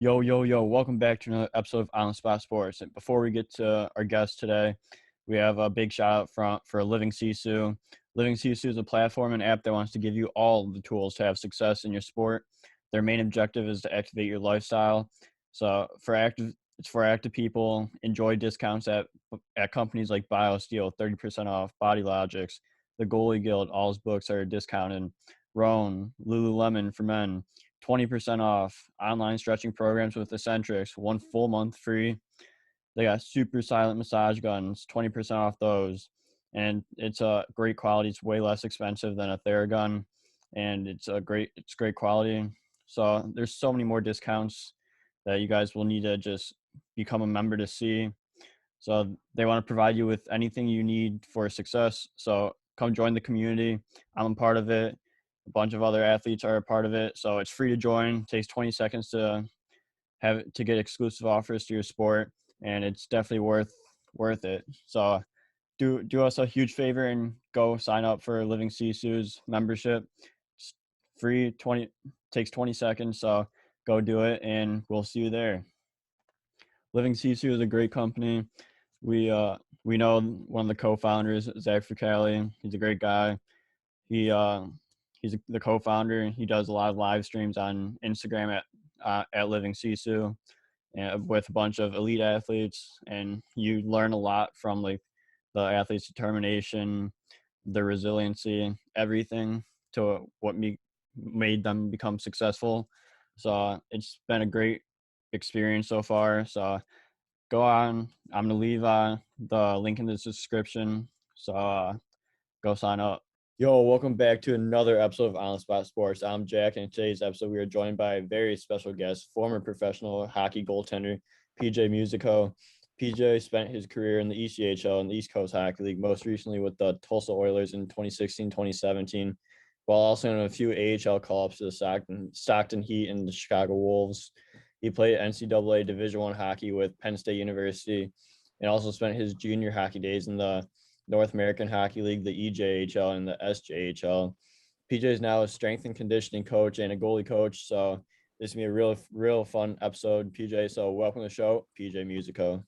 Yo, yo, yo, welcome back to another episode of On the Spot Sports. And before we get to our guest today, we have a big shout out for Living Sisu. Living Sisu is a platform and app that wants to give you all the tools to have success in your sport. Their main objective is to activate your lifestyle. So it's for active people. Enjoy discounts at companies like BioSteel, 30% off, Body Logics, the Goalie Guild, all his books are discounted. Roan, Lululemon for men, 20% off, online stretching programs with Eccentrics, 1 full month free. They got super silent massage guns, 20% off those. And it's a great quality. It's way less expensive than a Theragun, and it's great quality. So there's so many more discounts that you guys will need to just become a member to see. So they want to provide you with anything you need for success. So come join the community. I'm a part of it. A bunch of other athletes are a part of it. So it's free to join. It takes 20 seconds to get exclusive offers to your sport, and it's definitely worth it. So do us a huge favor and go sign up for Living Sisu's membership. It's free, takes 20 seconds. So go do it, and we'll see you there. Living Sisu is a great company. We know one of the co-founders, Zach Fricali. He's a great guy. He's the co-founder. He does a lot of live streams on Instagram at Living Sisu, with a bunch of elite athletes, and you learn a lot from like the athletes' determination, their resiliency, everything to what made them become successful. So it's been a great experience so far. So go on. I'm gonna leave the link in the description. So go sign up. Yo, welcome back to another episode of On the Spot Sports. I'm Jack, and in today's episode, we are joined by a very special guest, former professional hockey goaltender, PJ Musico. PJ spent his career in the ECHL and the East Coast Hockey League, most recently with the Tulsa Oilers in 2016-2017, while also in a few AHL call-ups to the Stockton Heat and the Chicago Wolves. He played NCAA Division I hockey with Penn State University, and also spent his junior hockey days in the North American Hockey League, the EJHL, and the SJHL. PJ is now a strength and conditioning coach and a goalie coach. So this is going to be a real fun episode, PJ. So welcome to the show, PJ Musico.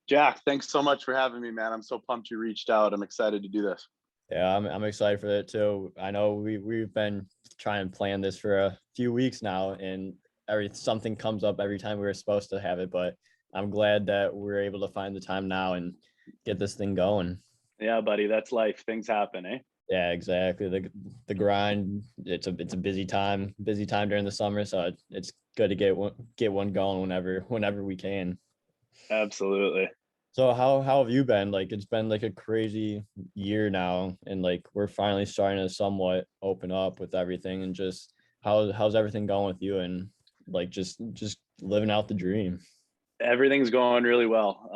Jack, thanks so much for having me, man. I'm so pumped you reached out. I'm excited to do this. Yeah, I'm excited for that too. I know we've been trying to plan this for a few weeks now, and something comes up every time we were supposed to have it, but I'm glad that we're able to find the time now and get this thing going. Yeah, buddy, that's life. Things happen, eh? Yeah, exactly. The grind. It's a busy time during the summer, so it's good to get one going whenever we can. Absolutely. So how have you been? Like, it's been like a crazy year now, and like we're finally starting to somewhat open up with everything, and just how's everything going with you, and like just living out the dream. Everything's going really well.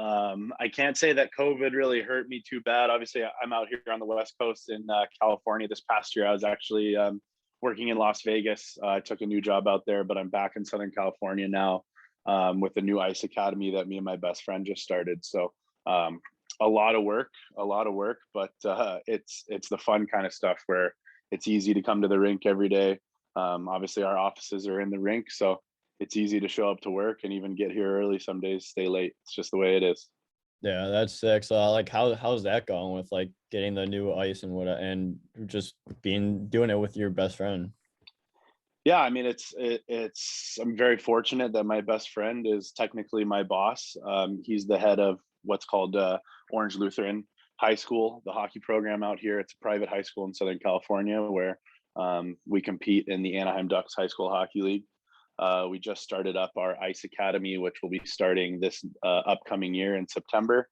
I can't say that COVID really hurt me too bad. Obviously, I'm out here on the West Coast in California. This past year, I was actually working in Las Vegas. I took a new job out there, but I'm back in Southern California now with a new ice academy that me and my best friend just started. So a lot of work, but it's the fun kind of stuff where it's easy to come to the rink every day. Obviously, our offices are in the rink, so it's easy to show up to work and even get here early. Some days stay late. It's just the way it is. Yeah, that's sick. So like how's that going with like getting the new ice and just doing it with your best friend? Yeah, I mean, I'm very fortunate that my best friend is technically my boss. He's the head of what's called Orange Lutheran High School, the hockey program out here. It's a private high school in Southern California where we compete in the Anaheim Ducks High School Hockey League. We just started up our ice academy, which will be starting this upcoming year in September.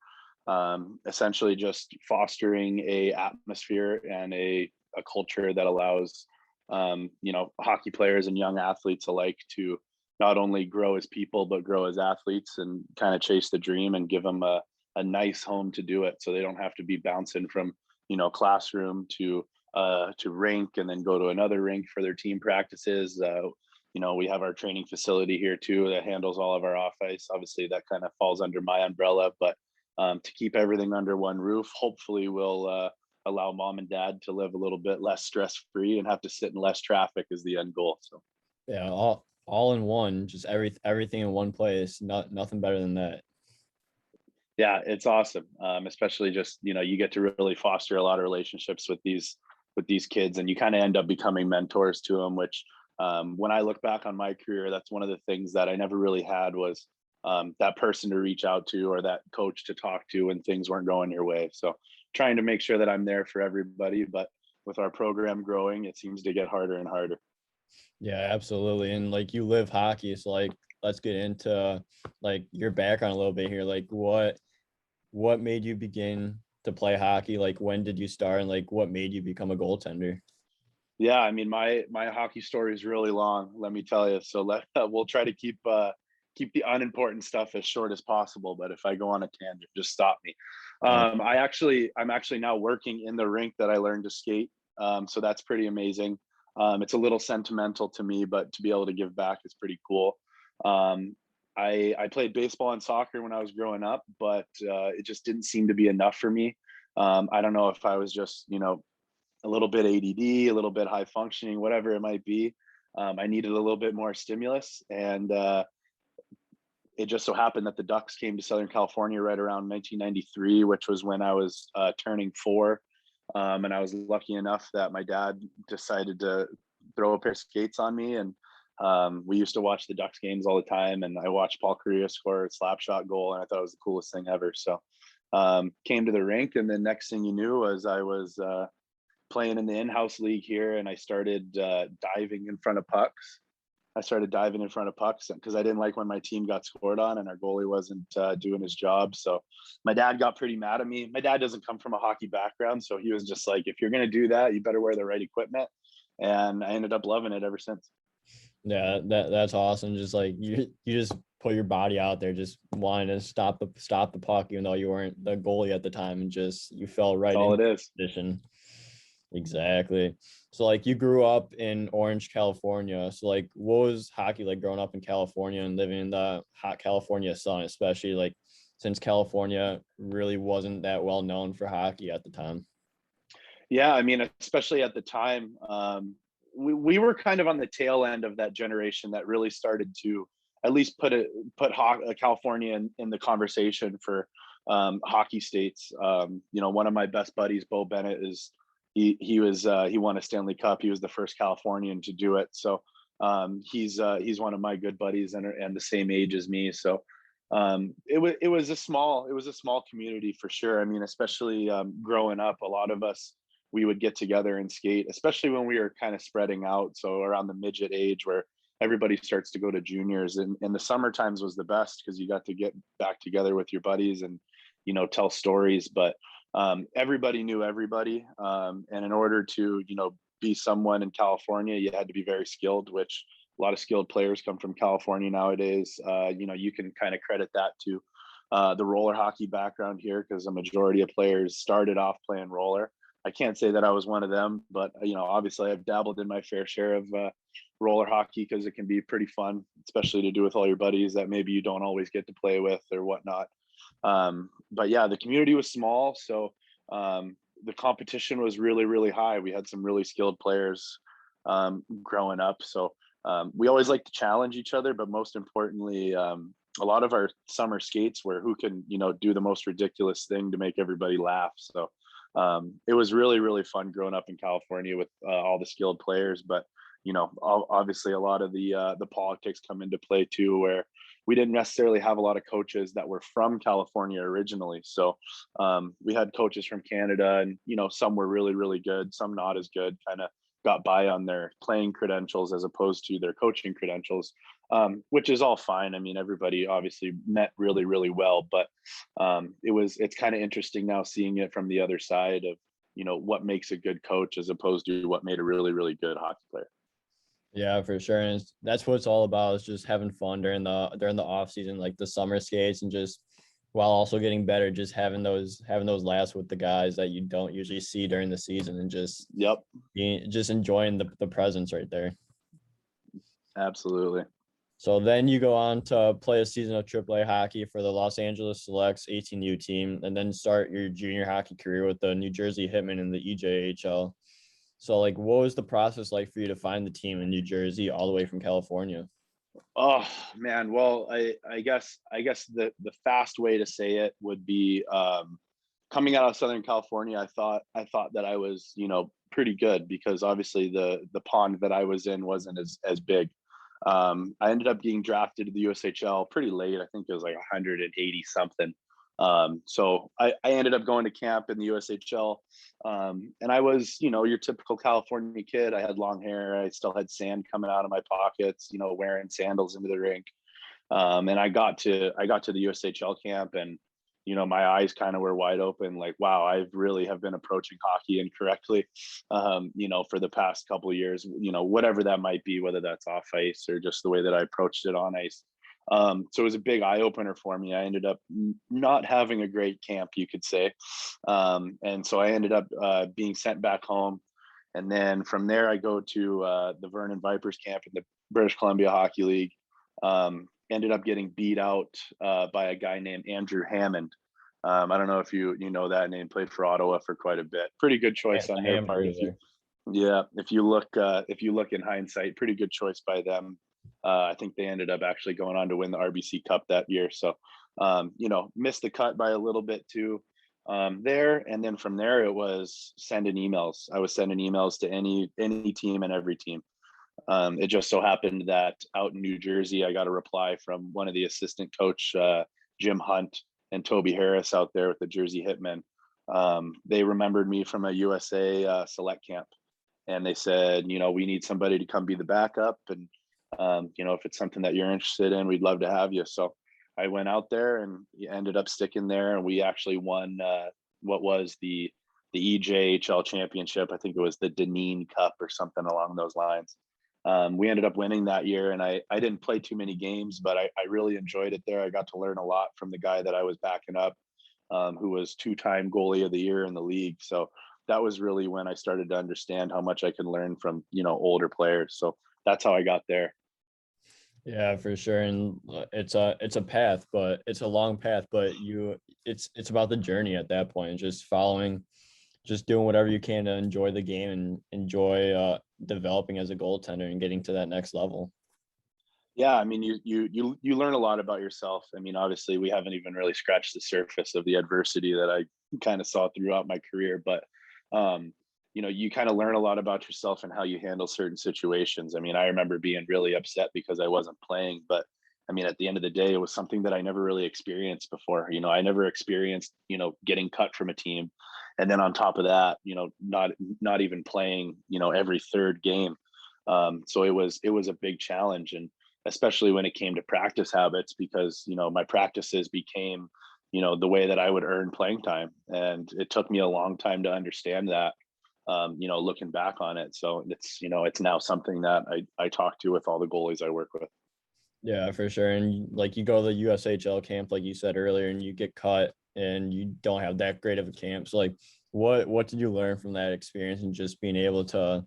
Essentially just fostering a atmosphere and a culture that allows hockey players and young athletes alike to not only grow as people but grow as athletes and kind of chase the dream and give them a nice home to do it, so they don't have to be bouncing from classroom to rink and then go to another rink for their team practices. We have our training facility here too that handles all of our off ice. Obviously, that kind of falls under my umbrella, but to keep everything under one roof, hopefully will allow mom and dad to live a little bit less stress free and have to sit in less traffic is the end goal. So Yeah, All in one, just everything in one place. Nothing better than that. Yeah, it's awesome. Especially just, you get to really foster a lot of relationships with these kids, and you kind of end up becoming mentors to them, which when I look back on my career, that's one of the things that I never really had was that person to reach out to or that coach to talk to when things weren't going your way. So trying to make sure that I'm there for everybody, but with our program growing, it seems to get harder and harder. Yeah, absolutely. And like you live hockey, so like let's get into like your background a little bit here. Like what made you begin to play hockey? Like when did you start and like what made you become a goaltender? Yeah, I mean, my hockey story is really long, let me tell you. So we'll try to keep the unimportant stuff as short as possible. But if I go on a tangent, just stop me. Sounds I'm actually now working in the rink that I learned to skate. So that's pretty amazing. It's a little sentimental to me, but to be able to give back is pretty cool. Um, I played baseball and soccer when I was growing up, but it just didn't seem to be enough for me. I don't know if I was just a little bit ADD, a little bit high functioning, whatever it might be. I needed a little bit more stimulus, and it just so happened that the Ducks came to Southern California right around 1993, which was when I was turning 4. And I was lucky enough that my dad decided to throw a pair of skates on me, and we used to watch the Ducks games all the time. And I watched Paul Kariya score a slap shot goal, and I thought it was the coolest thing ever. So came to the rink, and then next thing you knew, was I was playing in the in-house league here, and I started diving in front of pucks. I started diving in front of pucks because I didn't like when my team got scored on and our goalie wasn't doing his job. So my dad got pretty mad at me. My dad doesn't come from a hockey background, so he was just like, "If you're going to do that, you better wear the right equipment." And I ended up loving it ever since. Yeah, that's awesome. Just like you just put your body out there, just wanting to stop the puck, even though you weren't the goalie at the time, and just you fell That's right all into it is. the position. Exactly. So like you grew up in Orange, California. So like what was hockey like growing up in California and living in the hot California sun, especially like since California really wasn't that well known for hockey at the time. Yeah, I mean, especially at the time, we were kind of on the tail end of that generation that really started to at least put California in the conversation for hockey states. One of my best buddies, Bo Bennett, he won a Stanley Cup. He was the first Californian to do it. So he's one of my good buddies and the same age as me. So it was a small community for sure. I mean, especially growing up, a lot of us we would get together and skate, especially when we were kind of spreading out. So around the midget age where everybody starts to go to juniors, and the summer times was the best because you got to get back together with your buddies and, tell stories. But everybody knew everybody. And in order to, be someone in California, you had to be very skilled, which a lot of skilled players come from California nowadays. You can kind of credit that to the roller hockey background here because a majority of players started off playing roller. I can't say that I was one of them, but obviously I've dabbled in my fair share of roller hockey because it can be pretty fun, especially to do with all your buddies that maybe you don't always get to play with or whatnot. But yeah, the community was small, so the competition was really, really high. We had some really skilled players growing up, so we always like to challenge each other, but most importantly, a lot of our summer skates were who can do the most ridiculous thing to make everybody laugh. So it was really, really fun growing up in California with all the skilled players. But obviously, a lot of the politics come into play too, where we didn't necessarily have a lot of coaches that were from California originally. So we had coaches from Canada, and some were really, really good, some not as good. Kind of got by on their playing credentials as opposed to their coaching credentials, which is all fine. I mean, everybody obviously met really, really well, but it's kind of interesting now seeing it from the other side of what makes a good coach as opposed to what made a really, really good hockey player. Yeah, for sure. And that's what it's all about is just having fun during the off season, like the summer skates, and just while also getting better, just having those laughs with the guys that you don't usually see during the season, and Yep, just enjoying the presence right there. absolutely. So then you go on to play a season of AAA hockey for the Los Angeles Selects 18U team, and then start your junior hockey career with the New Jersey Hitmen in the EJHL. So like, what was the process like for you to find the team in New Jersey all the way from California? Oh man, well, I guess the fast way to say it would be coming out of Southern California. I thought that I was pretty good because obviously the pond that I was in wasn't as big. I ended up getting drafted to the USHL pretty late. I think it was like 180 something. So I ended up going to camp in the USHL. And I was, your typical California kid. I had long hair. I still had sand coming out of my pockets, wearing sandals into the rink. And I got to the USHL camp, and my eyes kind of were wide open, like, wow, I really have been approaching hockey incorrectly, for the past couple of years, whatever that might be, whether that's off ice or just the way that I approached it on ice. So it was a big eye opener for me. I ended up not having a great camp, you could say. And so I ended up being sent back home. And then from there, I go to the Vernon Vipers camp in the British Columbia Hockey League. Ended up getting beat out by a guy named Andrew Hammond. I don't know if you know that name. Played for Ottawa for quite a bit. Pretty good choice The on their part. hamburger. If you look in hindsight, pretty good choice by them. I think they ended up actually going on to win the RBC Cup that year. So missed the cut by a little bit too there. And then from there, it was sending emails. I was sending emails to any team and every team. It just so happened that out in New Jersey, I got a reply from one of the assistant coach, Jim Hunt and Toby Harris out there with the Jersey Hitmen. They remembered me from a USA select camp, and they said, we need somebody to come be the backup. And, if it's something that you're interested in, we'd love to have you. So I went out there and ended up sticking there. And we actually won what was the EJHL championship. I think it was the Deneen Cup or something along those lines. We ended up winning that year, and I didn't play too many games, but I really enjoyed it there. I got to learn a lot from the guy that I was backing up, who was two-time goalie of the year in the league. So that was really when I started to understand how much I can learn from older players. So that's how I got there. Yeah, for sure. And it's a path, but it's a long path, but it's about the journey at that point, just following, just doing whatever you can to enjoy the game and enjoy developing as a goaltender and getting to that next level. Yeah, I mean, you learn a lot about yourself. I mean, obviously, we haven't even really scratched the surface of the adversity that I kind of saw throughout my career, but you kind of learn a lot about yourself and how you handle certain situations. I mean, I remember being really upset because I wasn't playing, but I mean, at the end of the day, it was something that I never really experienced before. I never experienced, getting cut from a team, and then on top of that, not even playing, every third game. So it was a big challenge, and especially when it came to practice habits, because my practices became the way that I would earn playing time, and it took me a long time to understand that, looking back on it. So it's now something that I talk to with all the goalies I work with. Yeah, for sure. And like you go to the USHL camp, like you said earlier, and you get cut and you don't have that great of a camp. So like what did you learn from that experience and just being able to,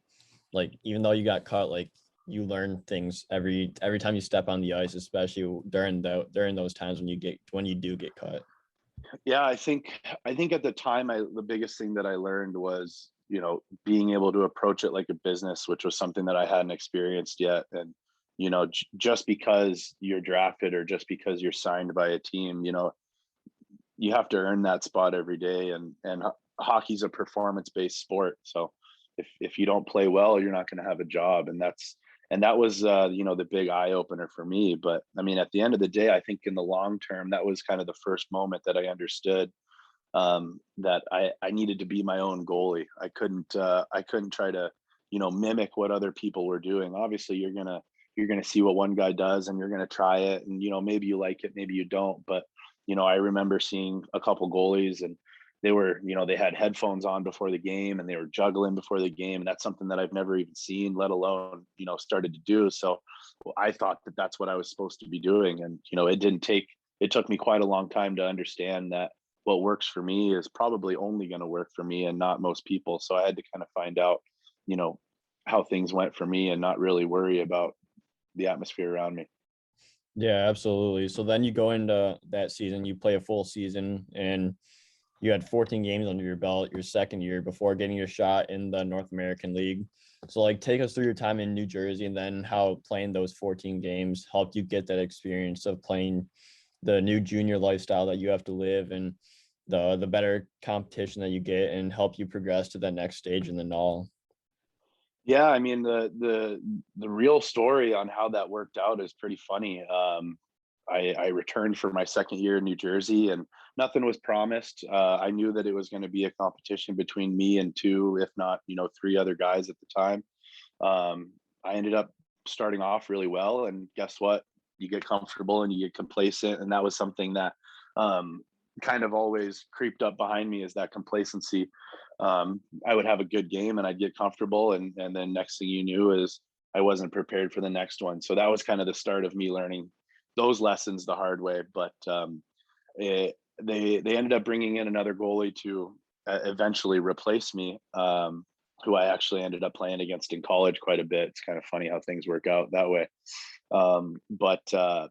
like, even though you got cut, like you learn things every time you step on the ice, especially during those times when you do get cut. Yeah, I think at the time, the biggest thing that I learned was being able to approach it like a business, which was something that I hadn't experienced yet. And just because you're drafted or just because you're signed by a team, you have to earn that spot every day. And hockey's a performance based sport, so if you don't play well, you're not going to have a job. And that was the big eye opener for me. But I mean, at the end of the day, I think in the long term, that was kind of the first moment that I understood that I needed to be my own goalie. I couldn't try to mimic what other people were doing. Obviously, you're gonna see what one guy does, and you're gonna try it, and maybe you like it, maybe you don't. But I remember seeing a couple goalies, and they had headphones on before the game, and they were juggling before the game, and that's something that I've never even seen, let alone started to do. So I thought that that's what I was supposed to be doing. And it took me quite a long time to understand that what works for me is probably only going to work for me and not most people. So I had to kind of find out you know how things went for me and not really worry about the atmosphere around me. Yeah, absolutely. So then you go into that season, you play a full season, and you had 14 games under your belt your second year before getting your shot in the North American League. So like take us through your time in New Jersey and then how playing those 14 games helped you get that experience of playing the new junior lifestyle that you have to live and the better competition that you get and help you progress to that next stage in the NAHL. Yeah, I mean the real story on how that worked out is pretty funny. I returned for my second year in New Jersey, and nothing was promised. I knew that it was going to be a competition between me and two, if not, three other guys at the time. I ended up starting off really well, and guess what? You get comfortable and you get complacent, and that was something that kind of always creeped up behind me, is that complacency. I would have a good game and I'd get comfortable, and then next thing you knew is I wasn't prepared for the next one. So that was kind of the start of me learning those lessons the hard way. But they ended up bringing in another goalie to eventually replace me, who I actually ended up playing against in college quite a bit. It's kind of funny how things work out that way. But I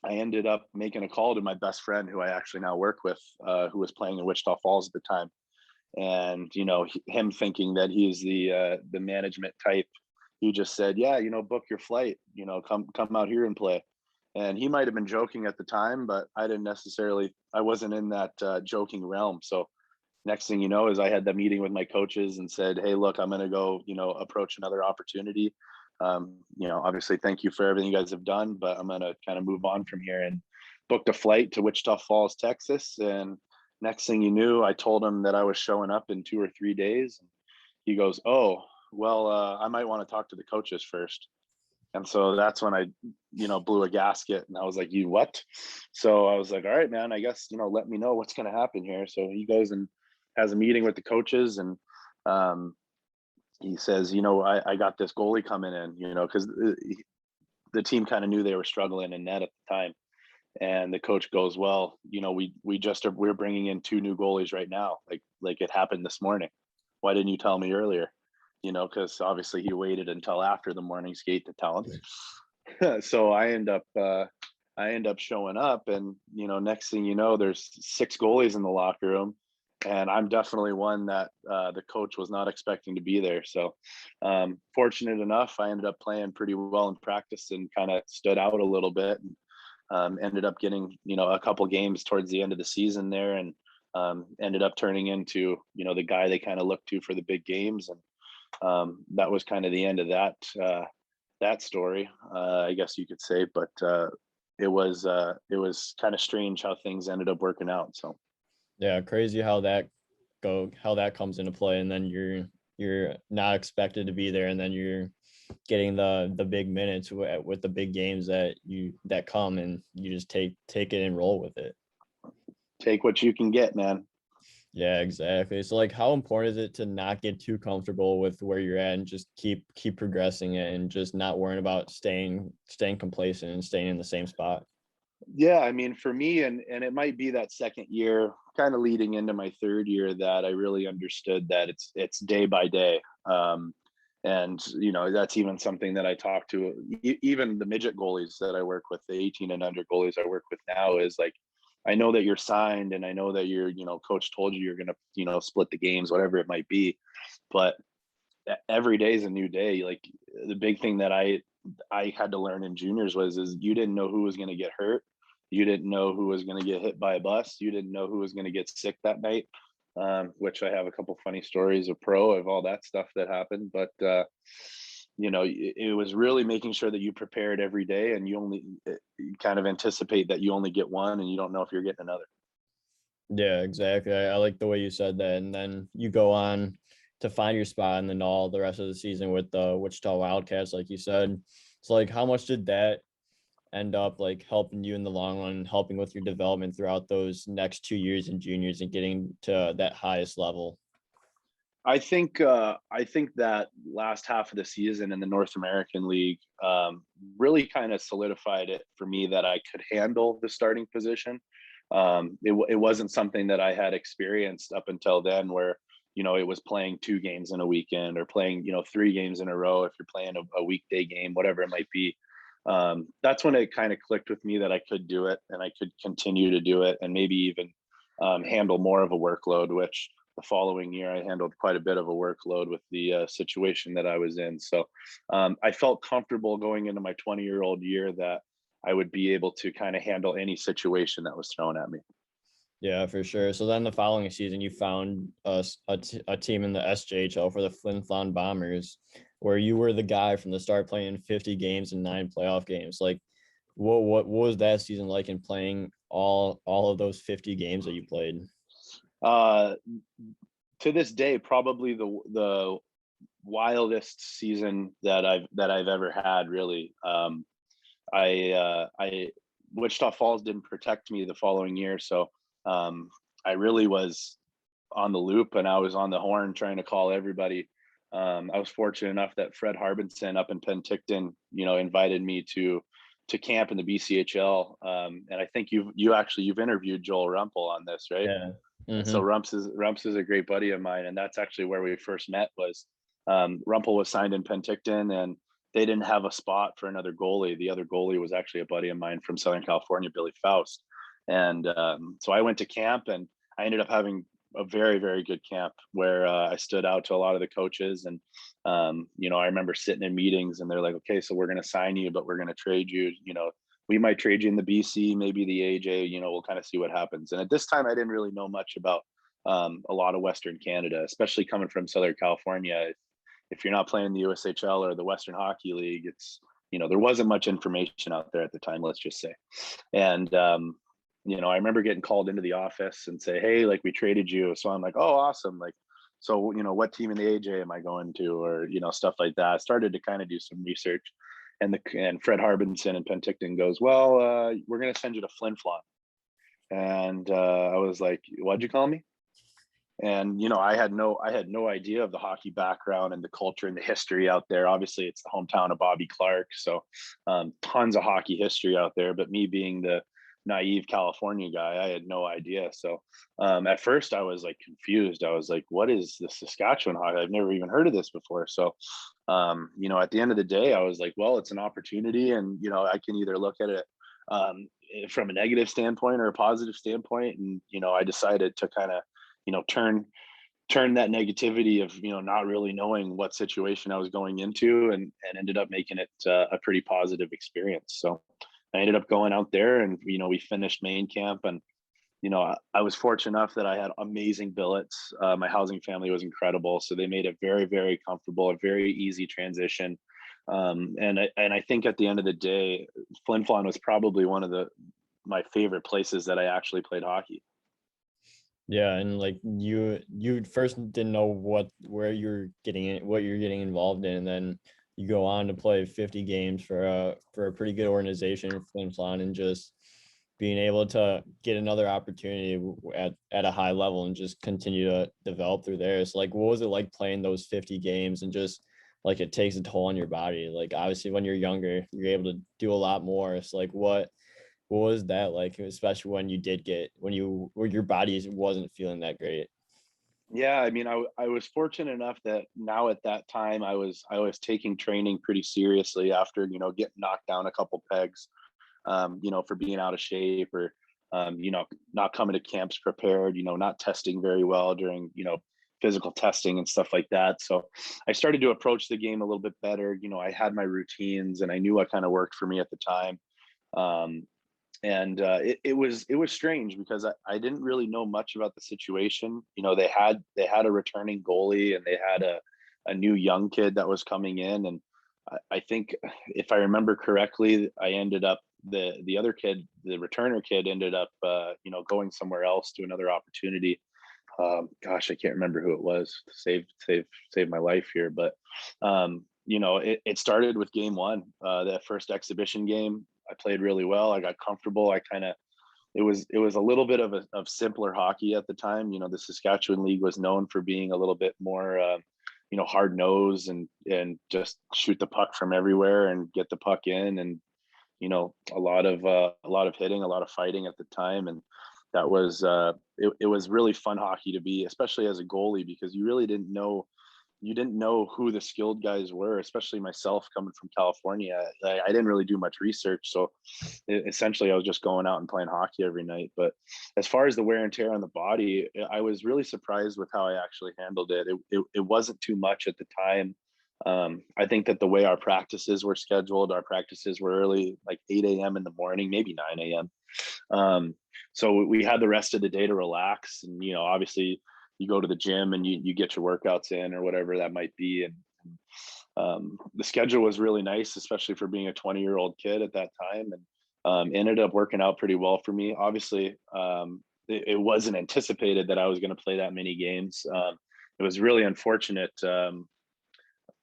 ended up making a call to my best friend, who I actually now work with, who was playing in Wichita Falls at the time. And him thinking that he's the management type, he just said, "Yeah, book your flight. Come out here and play." And he might have been joking at the time, but I wasn't in that joking realm. So next thing you know is I had the meeting with my coaches and said, "Hey, look, I'm going to go, approach another opportunity. Obviously, thank you for everything you guys have done, but I'm going to kind of move on from here," and booked a flight to Wichita Falls, Texas. And next thing you knew, I told him that I was showing up in 2 or 3 days. And he goes, "Oh, well, I might want to talk to the coaches first." And so that's when I, blew a gasket, and I was like, "You what?" So I was like, "All right, man, I guess, let me know what's going to happen here." So he goes and has a meeting with the coaches, and he says, I got this goalie coming in, because the team kind of knew they were struggling in net at the time. And the coach goes, "Well, we're bringing in two new goalies right now. Like it happened this morning. Why didn't you tell me earlier?" Because obviously he waited until after the morning skate to tell him. So I end up showing up, and next thing you know, there's 6 goalies in the locker room, and I'm definitely one that the coach was not expecting to be there. So fortunate enough, I ended up playing pretty well in practice and kind of stood out a little bit. And ended up getting a couple games towards the end of the season there, and ended up turning into the guy they kind of look to for the big games. And that was kind of the end of that story, I guess you could say. But it was kind of strange how things ended up working out. So Yeah, crazy how that comes into play, and then you're not expected to be there, and then you're getting the big minutes with the big games that come, and you just take it and roll with it. take what you can get, man. Yeah, exactly. So like how important is it to not get too comfortable with where you're at and just keep progressing it and just not worrying about staying complacent and staying in the same spot? Yeah, I mean, for me, and it might be that second year, kind of leading into my third year, that I really understood that it's day by day. And that's even something that I talk to even the midget goalies that I work with, the 18 and under goalies I work with now, is like, I know that you're signed, and I know that coach told you you're gonna split the games, whatever it might be, but every day is a new day. Like the big thing that I had to learn in juniors is you didn't know who was going to get hurt. You didn't know who was going to get hit by a bus. You didn't know who was going to get sick that night, which I have a couple funny stories of all that stuff that happened. But, it was really making sure that you prepared every day, and you kind of anticipate that you only get one, and you don't know if you're getting another. Yeah, exactly. I like the way you said that. And then you go on to find your spot in the NAHL the rest of the season with the Wichita Wildcats, like you said. So like how much did that end up like helping you in the long run, helping with your development throughout those next 2 years in juniors and getting to that highest level? I think that last half of the season in the North American League really kind of solidified it for me that I could handle the starting position. It wasn't something that I had experienced up until then, where it was playing 2 games in a weekend, or playing 3 games in a row if you're playing a weekday game, whatever it might be. That's when it kind of clicked with me that I could do it, and I could continue to do it, and maybe even handle more of a workload, which the following year, I handled quite a bit of a workload with the situation that I was in. So I felt comfortable going into my 20-year-old year that I would be able to kind of handle any situation that was thrown at me. Yeah, for sure. So then the following season, you found a team in the SJHL for the Flin Flon Bombers, where you were the guy from the start, playing 50 games and 9 playoff games. Like, what was that season like in playing all of those 50 games that you played? Uh, to this day, probably the wildest season that I've ever had. Really, I Wichita Falls didn't protect me the following year, so I really was on the loop, and I was on the horn trying to call everybody. I was fortunate enough that Fred Harbinson up in Penticton, invited me to camp in the BCHL, and I think you've interviewed Joel Rumpel on this, right? Yeah. So Mm-hmm. Rumps is a great buddy of mine, and that's actually where we first met. Was Rumpel was signed in Penticton, and they didn't have a spot for another goalie. The other goalie was actually a buddy of mine from Southern California, Billy Faust. And so I went to camp, and I ended up having a very, very good camp where I stood out to a lot of the coaches. And, I remember sitting in meetings, and they're like, okay, so we're going to sign you, but we're going to trade you. We might trade you in the BC, maybe the AJ, we'll kind of see what happens. And at this time, I didn't really know much about a lot of Western Canada, especially coming from Southern California. If you're not playing the USHL or the Western Hockey League, it's, there wasn't much information out there at the time, let's just say. And, I remember getting called into the office and say, hey, like, we traded you. So I'm like, oh, awesome. Like, so, what team in the AJ am I going to? Or, stuff like that. I started to kind of do some research. And Fred Harbinson in Penticton goes, well, we're going to send you to Flin Flon. And I was like, what'd you call me? And I had no idea of the hockey background and the culture and the history out there. Obviously, it's the hometown of Bobby Clark, so tons of hockey history out there. But me being the naive California guy, I had no idea. So at first, I was like confused. I was like, "What is the Saskatchewan hockey? I've never even heard of this before." So, at the end of the day, I was like, "Well, it's an opportunity, and I can either look at it." From a negative standpoint or a positive standpoint, and I decided to kind of turn that negativity of not really knowing what situation I was going into, and ended up making it a pretty positive experience. So I ended up going out there, and we finished main camp, and I was fortunate enough that I had amazing billets. My housing family was incredible, so they made it very, very comfortable, a very easy transition. And I think at the end of the day, Flin Flon was probably one of my favorite places that I actually played hockey. Yeah, and like you first didn't know what you're getting involved in, and then you go on to play 50 games for a pretty good organization, Flin Flon, and just being able to get another opportunity at a high level and just continue to develop through there. So like, what was it like playing those 50 games, and just like it takes a toll on your body? Like, obviously when you're younger, you're able to do a lot more. So like, what was that like, especially when your body wasn't feeling that great? Yeah, I mean, I was fortunate enough that now at that time I was taking training pretty seriously after getting knocked down a couple pegs, for being out of shape, or not coming to camps prepared, not testing very well during physical testing and stuff like that. So I started to approach the game a little bit better. I had my routines, and I knew what kind of worked for me at the time. Um, and it was strange because I didn't really know much about the situation. They had a returning goalie, and they had a new young kid that was coming in, and I think, if I remember correctly, I ended up the other kid, the returner kid, ended up going somewhere else to another opportunity. Gosh, I can't remember who it was. Save my life here, but it started with game one, that first exhibition game. I played really well. I got comfortable. It was a little bit of simpler hockey at the time. The Saskatchewan League was known for being a little bit more hard nosed, and just shoot the puck from everywhere and get the puck in, and a lot of hitting, a lot of fighting at the time. And that was it was really fun hockey to be, especially as a goalie, because you really didn't know you didn't know who the skilled guys were, especially myself coming from California. I didn't really do much research. So essentially I was just going out and playing hockey every night. But as far as the wear and tear on the body, I was really surprised with how I actually handled it. It wasn't too much at the time. I think that the way our practices were scheduled, our practices were early, like 8 a.m. in the morning, maybe 9 a.m. So we had the rest of the day to relax. And, obviously you go to the gym and you get your workouts in or whatever that might be. And the schedule was really nice, especially for being a 20-year-old kid at that time. And ended up working out pretty well for me. Obviously, it wasn't anticipated that I was going to play that many games. It was really unfortunate.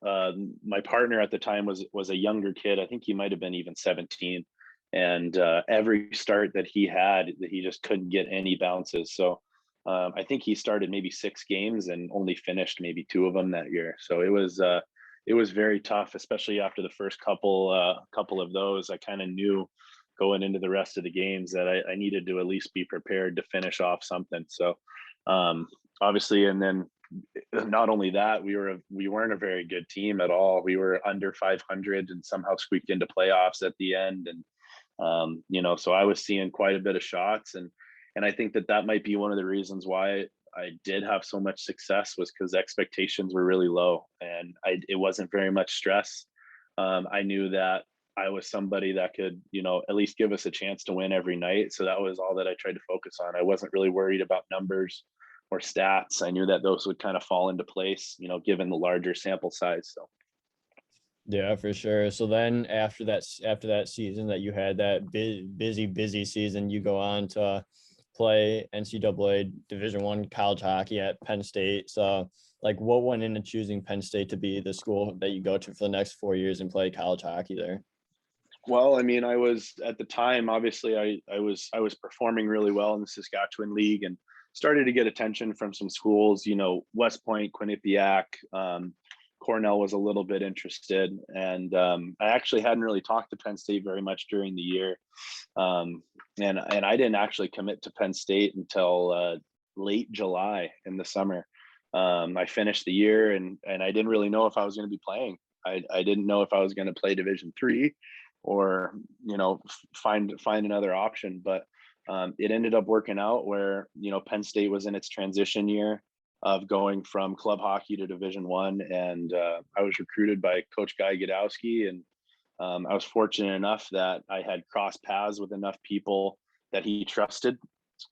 My partner at the time was a younger kid. I think he might have been even 17. And every start that he had, he just couldn't get any bounces. So I think he started maybe 6 games and only finished maybe 2 of them that year. So it was very tough, especially after the first couple of those. I kind of knew going into the rest of the games that I needed to at least be prepared to finish off something. So obviously, and then not only that, we weren't a very good team at all. We were under 500 and somehow squeaked into playoffs at the end. And so I was seeing quite a bit of shots, and I think that might be one of the reasons why I did have so much success, was because expectations were really low, and it wasn't very much stress. I knew that I was somebody that could, at least give us a chance to win every night. So that was all that I tried to focus on. I wasn't really worried about numbers or stats. I knew that those would kind of fall into place, given the larger sample size. So. Yeah, for sure. So then after that season that you had, that busy season, you go on to play NCAA Division I college hockey at Penn State. So like, what went into choosing Penn State to be the school that you go to for the next 4 years and play college hockey there? Well, I mean, I was at the time, obviously I was performing really well in the Saskatchewan League and started to get attention from some schools, West Point, Quinnipiac, Cornell was a little bit interested. And I actually hadn't really talked to Penn State very much during the year. And I didn't actually commit to Penn State until late July in the summer. I finished the year and I didn't really know if I was going to be playing. I didn't know if I was going to play Division III or, find another option. But it ended up working out where, Penn State was in its transition year of going from club hockey to Division I. And I was recruited by Coach Guy Godowski. And I was fortunate enough that I had crossed paths with enough people that he trusted,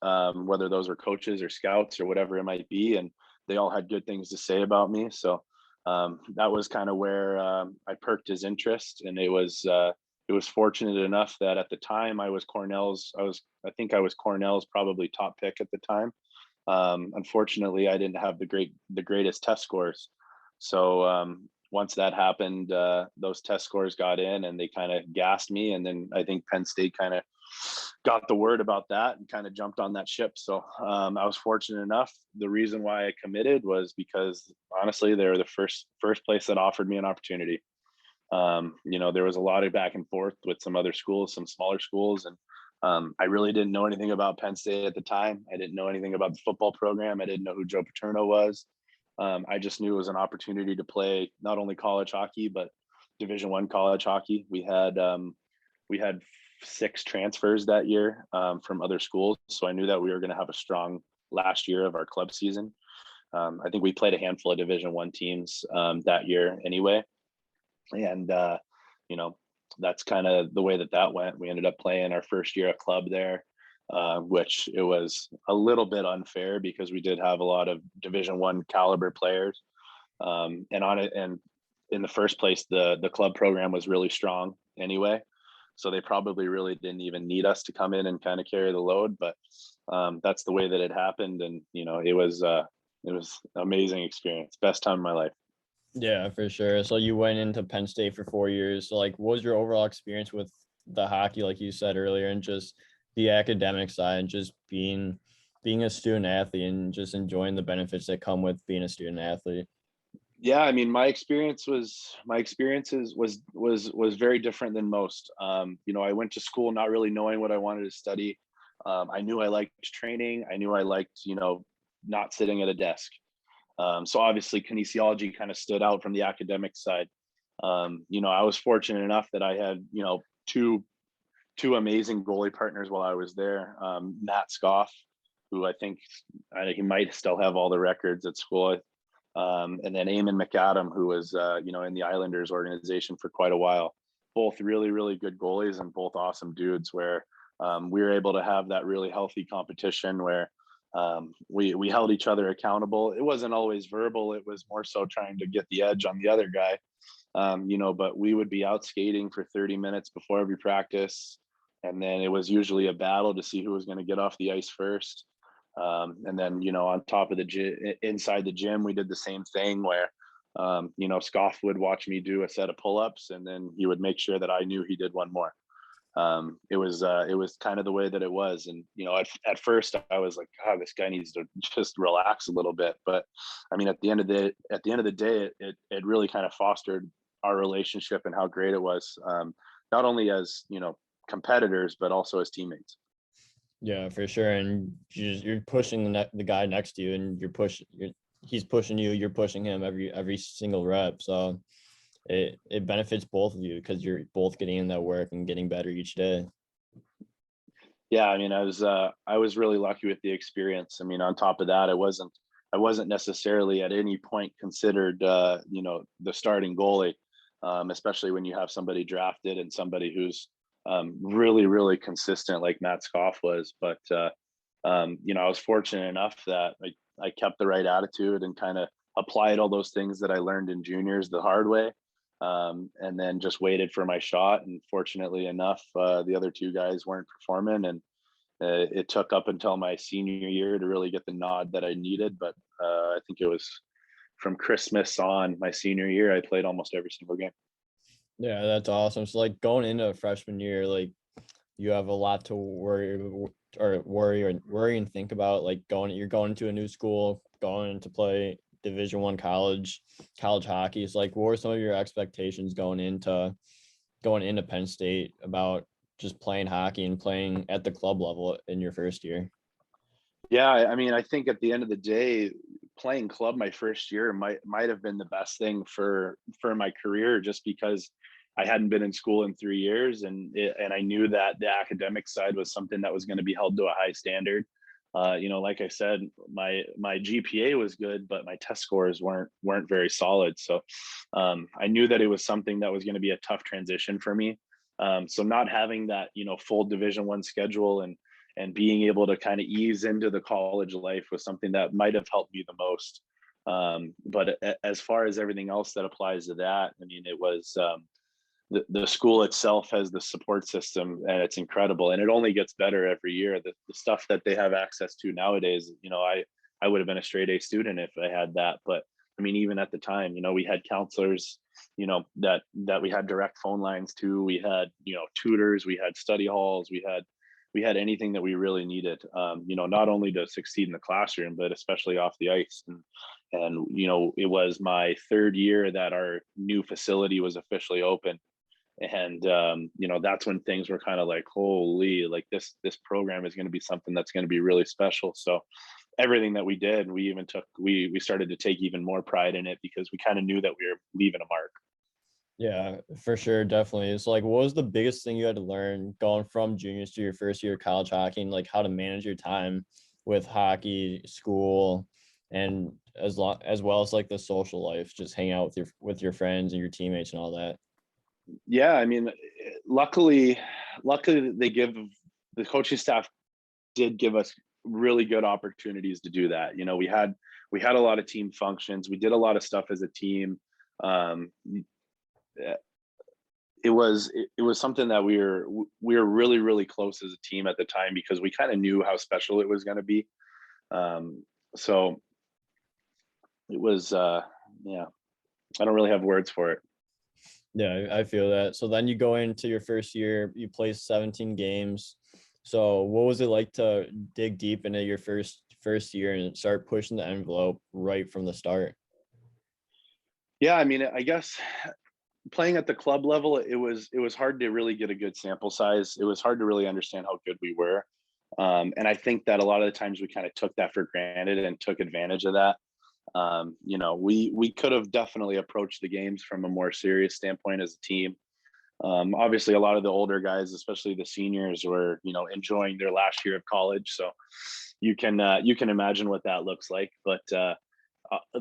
whether those were coaches or scouts or whatever it might be. And they all had good things to say about me. So that was kind of where I perked his interest. And it was fortunate enough that at the time I was Cornell's probably top pick at the time. Unfortunately, I didn't have the greatest test scores. So once that happened, those test scores got in and they kind of gassed me. And then I think Penn State kind of got the word about that and kind of jumped on that ship. So I was fortunate enough. The reason why I committed was because honestly, they were the first place that offered me an opportunity. There was a lot of back and forth with some other schools, some smaller schools, and I really didn't know anything about Penn State at the time. I didn't know anything about the football program. I didn't know who Joe Paterno was. I just knew it was an opportunity to play not only college hockey but Division I college hockey. We had 6 transfers that year from other schools, so I knew that we were going to have a strong last year of our club season. I think we played a handful of Division I teams that year anyway. And that's kind of the way that went. We ended up playing our first year at club there, which it was a little bit unfair because we did have a lot of Division I caliber players. And in the first place, the club program was really strong anyway, so they probably really didn't even need us to come in and kind of carry the load. But that's the way that it happened, and it was an amazing experience, best time of my life. Yeah, for sure. So you went into Penn State for 4 years. So like, what was your overall experience with the hockey, like you said earlier, and just the academic side, and just being a student athlete and just enjoying the benefits that come with being a student athlete? Yeah, I mean, my experiences was very different than most. I went to school not really knowing what I wanted to study. I knew I liked training. I knew I liked, not sitting at a desk. So obviously kinesiology kind of stood out from the academic side. I was fortunate enough that I had, two amazing goalie partners while I was there. Matt Scoff, who I think he might still have all the records at school. And then Eamon McAdam, who was, in the Islanders organization for quite a while. Both really, really good goalies and both awesome dudes where we were able to have that really healthy competition where we held each other accountable. It wasn't always verbal. It was more so trying to get the edge on the other guy. But we would be out skating for 30 minutes before every practice. And then it was usually a battle to see who was going to get off the ice first. And then, on top of inside the gym, we did the same thing where, Scoff would watch me do a set of pull-ups and then he would make sure that I knew he did one more. It was kind of the way that it was. And, at first I was like, God, this guy needs to just relax a little bit. But I mean, at the end of the day, it really kind of fostered our relationship and how great it was. Not only as, competitors, but also as teammates. Yeah, for sure. And you're pushing the guy next to you, and he's pushing you, you're pushing him every single rep. So it benefits both of you because you're both getting in that work and getting better each day. Yeah, I mean, I was really lucky with the experience. I mean, on top of that, I wasn't necessarily at any point considered the starting goalie, especially when you have somebody drafted and somebody who's really, really consistent like Matt Scoff was. But, I was fortunate enough that I kept the right attitude and kind of applied all those things that I learned in juniors the hard way. And then just waited for my shot. And fortunately enough, the other two guys weren't performing. And it took up until my senior year to really get the nod that I needed. But I think it was from Christmas on my senior year, I played almost every single game. Yeah, that's awesome. So like going into a freshman year, like you have a lot to worry and think about. Like you're going to a new school, going to play Division I college hockey. Is like, what were some of your expectations going into Penn State about just playing hockey and playing at the club level in your first year? Yeah, I mean, I think at the end of the day, playing club my first year might have been the best thing for my career, just because I hadn't been in school in 3 years, and I knew that the academic side was something that was going to be held to a high standard. Like I said, my GPA was good, but my test scores weren't very solid. So I knew that it was something that was going to be a tough transition for me. So not having that full Division I schedule and being able to kind of ease into the college life was something that might have helped me the most. But as far as everything else that applies to that, I mean, it was the school itself has the support system, and it's incredible, and it only gets better every year. The stuff that they have access to nowadays, I would have been a straight A student if I had that. But I mean, even at the time, we had counselors, that we had direct phone lines to. We had, tutors, we had study halls, we had anything that we really needed, not only to succeed in the classroom, but especially off the ice. And it was my third year that our new facility was officially open. And, that's when things were kind of like, holy, like this program is going to be something that's going to be really special. So everything that we did, we started to take even more pride in it because we kind of knew that we were leaving a mark. Yeah, for sure, definitely. It's like, what was the biggest thing you had to learn going from juniors to your first year of college hockey, and like how to manage your time with hockey, school, and as well as like the social life, just hang out with your friends and your teammates and all that. Yeah, I mean, luckily the coaching staff did give us really good opportunities to do that. We had a lot of team functions. We did a lot of stuff as a team. Um, it was something that we were really, really close as a team at the time because we kind of knew how special it was going to be. So it was, yeah, I don't really have words for it. Yeah, I feel that. So then you go into your first year, you play 17 games. So what was it like to dig deep into your first year and start pushing the envelope right from the start? Yeah, I mean, I guess playing at the club level, it was hard to really get a good sample size. It was hard to really understand how good we were. And I think that a lot of the times we kind of took that for granted and took advantage of that. We could have definitely approached the games from a more serious standpoint as a team. Obviously, a lot of the older guys, especially the seniors, were enjoying their last year of college, so you can imagine what that looks like. But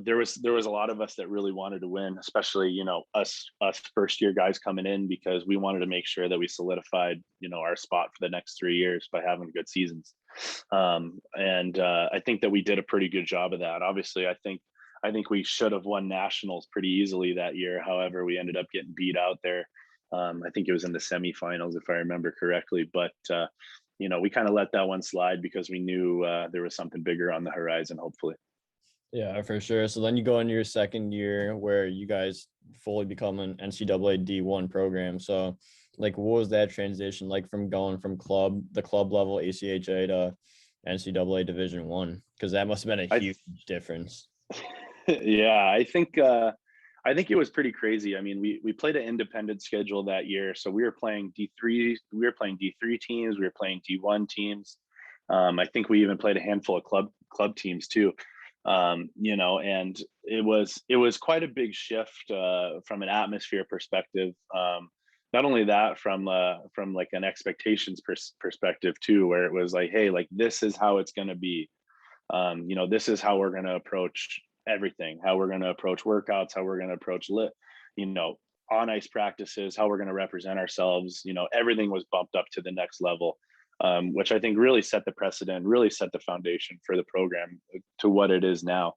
there was a lot of us that really wanted to win, especially us first year guys coming in, because we wanted to make sure that we solidified our spot for the next 3 years by having good seasons. And I think that we did a pretty good job of that. Obviously, I think we should have won nationals pretty easily that year. However, we ended up getting beat out there. I think it was in the semifinals, if I remember correctly. But we kind of let that one slide because we knew there was something bigger on the horizon, hopefully. Yeah, for sure. So then you go into your second year where you guys fully become an NCAA D1 program. So like what was that transition like from going from the club level ACHA to NCAA Division One? Because that must have been a I huge difference. Yeah, I think it was pretty crazy. I mean, we played an independent schedule that year, so we were playing D3. We were playing D3 teams. We were playing D1 teams. I think we even played a handful of club teams too. And it was quite a big shift from an atmosphere perspective. Not only that, from like an expectations perspective too, where it was like, hey, like this is how it's going to be. This is how we're going to approach everything, how we're going to approach workouts, how we're going to approach you know on ice practices, how we're going to represent ourselves. Everything was bumped up to the next level, which I think really set the precedent, really set the foundation for the program to what it is now.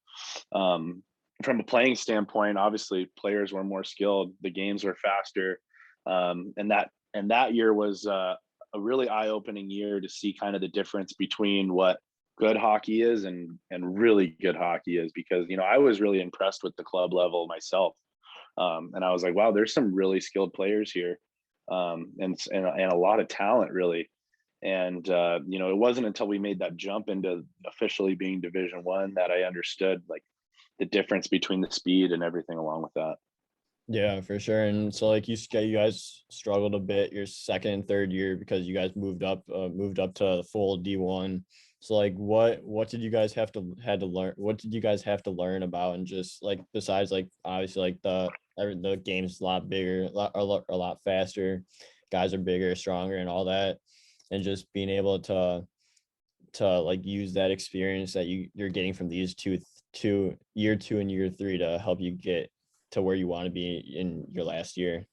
From a playing standpoint, obviously players were more skilled, the games were faster, and that year was a really eye-opening year to see kind of the difference between what good hockey is and really good hockey is, because I was really impressed with the club level myself, and I was like, wow, there's some really skilled players here, and a lot of talent, really. And it wasn't until we made that jump into officially being Division One that I understood like the difference between the speed and everything along with that. Yeah, for sure. And so like you guys struggled a bit your second and third year because you guys moved up to full D1. So like what did you guys had to learn? What did you guys have to learn about? And just like besides like obviously like the game's a lot bigger, a lot faster, guys are bigger, stronger, and all that, and just being able to like use that experience that you're getting from these two year two and year three to help you get to where you want to be in your last year.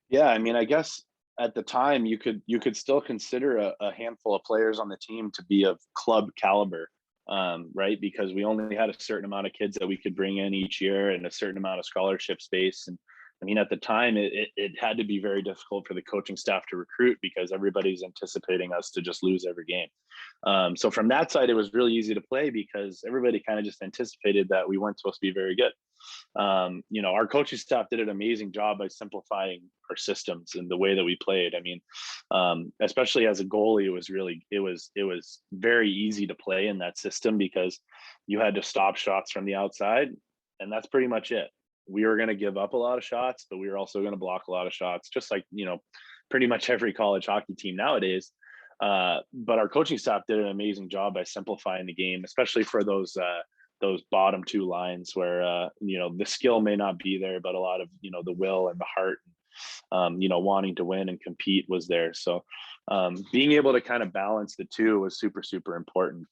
Yeah, I mean, I guess at the time you could still consider a handful of players on the team to be of club caliber, right? Because we only had a certain amount of kids that we could bring in each year and a certain amount of scholarship space. And I mean, at the time, it had to be very difficult for the coaching staff to recruit because everybody's anticipating us to just lose every game. So from that side, it was really easy to play because everybody kind of just anticipated that we weren't supposed to be very good. Our coaching staff did an amazing job by simplifying our systems and the way that we played. I mean, especially as a goalie, it was very easy to play in that system because you had to stop shots from the outside, and that's pretty much it. We were going to give up a lot of shots, but we were also going to block a lot of shots, just like pretty much every college hockey team nowadays. But our coaching staff did an amazing job by simplifying the game, especially for those bottom two lines where the skill may not be there, but a lot of the will and the heart, wanting to win and compete was there. So being able to kind of balance the two was super, super important.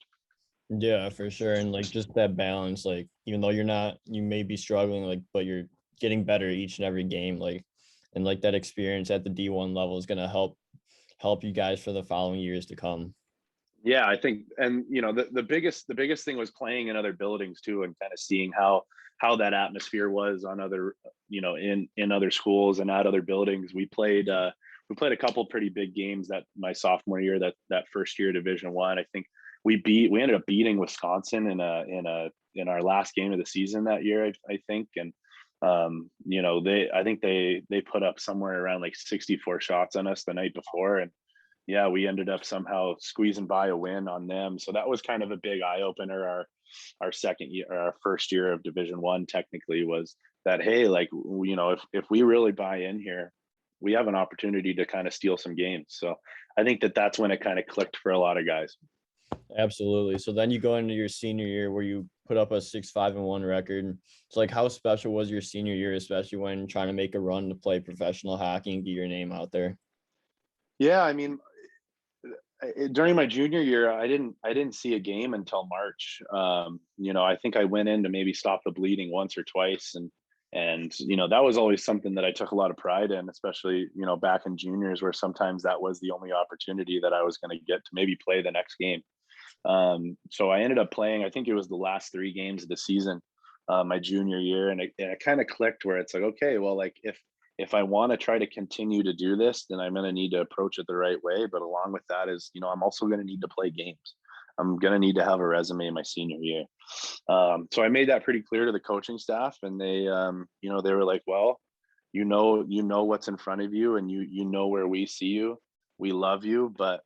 Yeah, for sure. And like just that balance, like even though you may be struggling, like, but you're getting better each and every game, like, and like that experience at the D1 level is gonna help you guys for the following years to come. Yeah, I think, and the biggest thing was playing in other buildings too, and kind of seeing how that atmosphere was on other, in other schools and at other buildings. We played a couple pretty big games that my sophomore year, that first year Division One. I think we ended up beating Wisconsin in our last game of the season that year, I think. And I think they put up somewhere around like 64 shots on us the night before, and yeah, we ended up somehow squeezing by a win on them. So that was kind of a big eye opener. Our second year, our first year of Division One, technically, was that, hey, like, if we really buy in here, we have an opportunity to kind of steal some games. So I think that's when it kind of clicked for a lot of guys. Absolutely. So then you go into your senior year where you put up a 6-5-1 record. So like, how special was your senior year, especially when trying to make a run to play professional hockey and get your name out there? Yeah, I mean, during my junior year, I didn't see a game until March. I think I went in to maybe stop the bleeding once or twice, and that was always something that I took a lot of pride in, especially back in juniors, where sometimes that was the only opportunity that I was going to get to maybe play the next game. So I ended up playing. I think it was the last 3 games of the season, my junior year, and it kind of clicked where it's like, okay, well, like if I want to try to continue to do this, then I'm going to need to approach it the right way. But along with that is, I'm also going to need to play games. I'm going to need to have a resume in my senior year. So I made that pretty clear to the coaching staff, and they were like, well, what's in front of you, and you know where we see you. We love you, but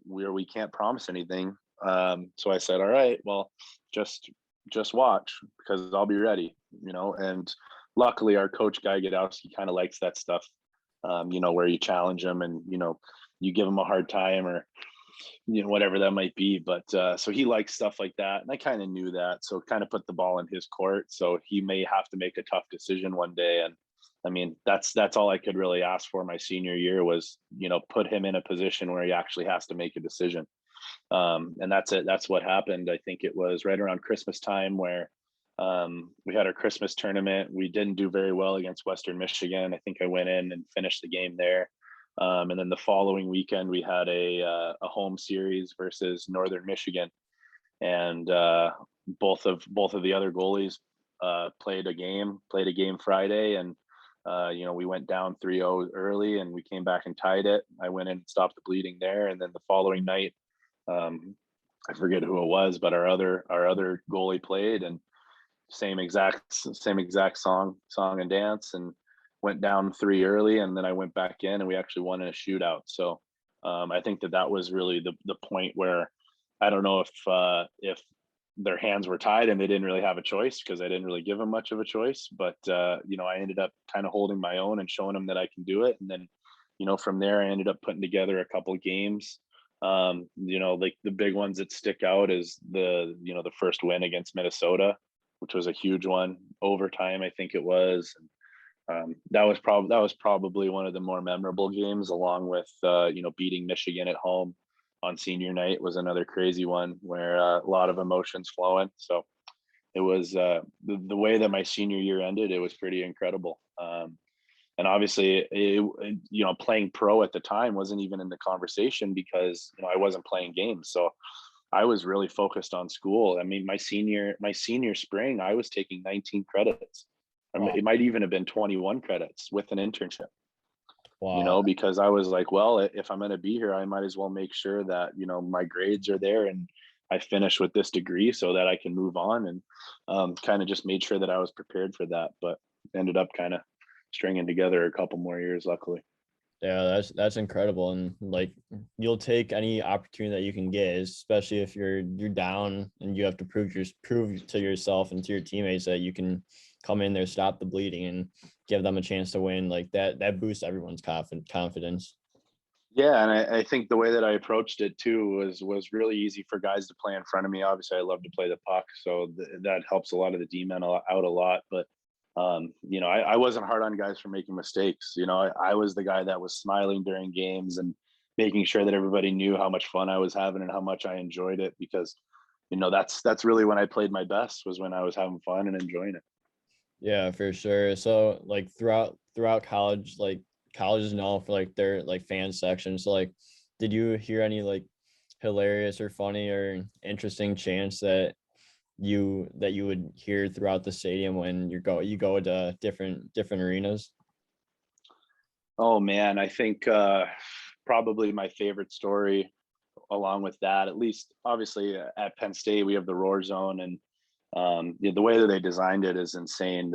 we can't promise anything. So I said, all right, well, just watch, because I'll be ready, and luckily our coach Guy Godowski kind of likes that stuff, where you challenge him and, you give him a hard time, or, whatever that might be. But so he likes stuff like that. And I kind of knew that. So kind of put the ball in his court. So he may have to make a tough decision one day. And I mean, that's all I could really ask for my senior year was, put him in a position where he actually has to make a decision. And that's it. That's what happened. I think it was right around Christmas time where we had our Christmas tournament. We didn't do very well against Western Michigan. I think I went in and finished the game there. And then the following weekend, we had a home series versus Northern Michigan, and both of the other goalies played a game Friday, and we went down 3-0 early, and we came back and tied it. I went in and stopped the bleeding there, and then the following night, I forget who it was, but our other goalie played, and same exact song and dance, and went down 3 early, and then I went back in, and we actually won in a shootout. So I think that was really the point where I don't know if their hands were tied and they didn't really have a choice, because I didn't really give them much of a choice. But I ended up kind of holding my own and showing them that I can do it. And then from there, I ended up putting together a couple of games. Like the big ones that stick out is the first win against Minnesota, which was a huge one, overtime, I think it was. That was probably one of the more memorable games, along with beating Michigan at home on senior night was another crazy one, where a lot of emotions flowing. So it was the way that my senior year ended. It was pretty incredible. And obviously, playing pro at the time wasn't even in the conversation, because I wasn't playing games. So I was really focused on school. I mean, my senior spring, I was taking 19 credits. Wow. It might even have been 21 credits with an internship. Wow. Because I was like, well, if I'm going to be here, I might as well make sure that, my grades are there and I finish with this degree so that I can move on, and kind of just made sure that I was prepared for that. But ended up kind of stringing together a couple more years, luckily. Yeah, that's incredible. And like, you'll take any opportunity that you can get, especially if you're down and you have to prove to yourself and to your teammates that you can come in there, stop the bleeding, and give them a chance to win. Like that boosts everyone's confidence. Yeah, and I think the way that I approached it too was really easy for guys to play in front of me. Obviously, I love to play the puck, so that helps a lot of the D-men out a lot. But I wasn't hard on guys for making mistakes. I was the guy that was smiling during games and making sure that everybody knew how much fun I was having and how much I enjoyed it, because that's really when I played my best, was when I was having fun and enjoying it. Yeah, for sure. So like throughout college, like college is known for like their like fan section. So like, did you hear any like hilarious or funny or interesting chants that you would hear throughout the stadium when you go to different arenas? Oh man, I think probably my favorite story, along with that, at least obviously at Penn State, we have the Roar Zone, and the way that they designed it is insane.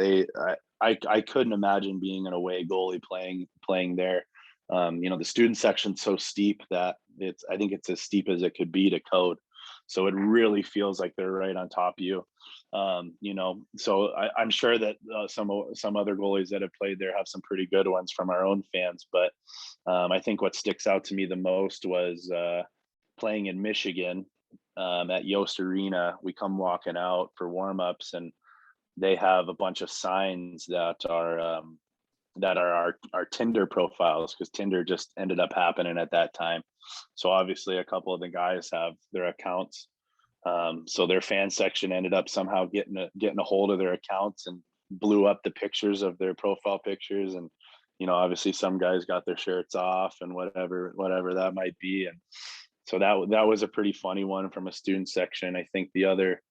I couldn't imagine being an away goalie playing there. The student section's so steep that I think it's as steep as it could be to code. So it really feels like they're right on top of you. So I'm sure that some other goalies that have played there have some pretty good ones from our own fans. But I think what sticks out to me the most was playing in Michigan. at Yost Arena. We come walking out for warmups, and they have a bunch of signs that are our Tinder profiles, because Tinder just ended up happening at that time. So obviously, a couple of the guys have their accounts. So their fan section ended up somehow getting a hold of their accounts and blew up the pictures of their profile pictures. And obviously, some guys got their shirts off and whatever that might be. And so that was a pretty funny one from a student section. I think the other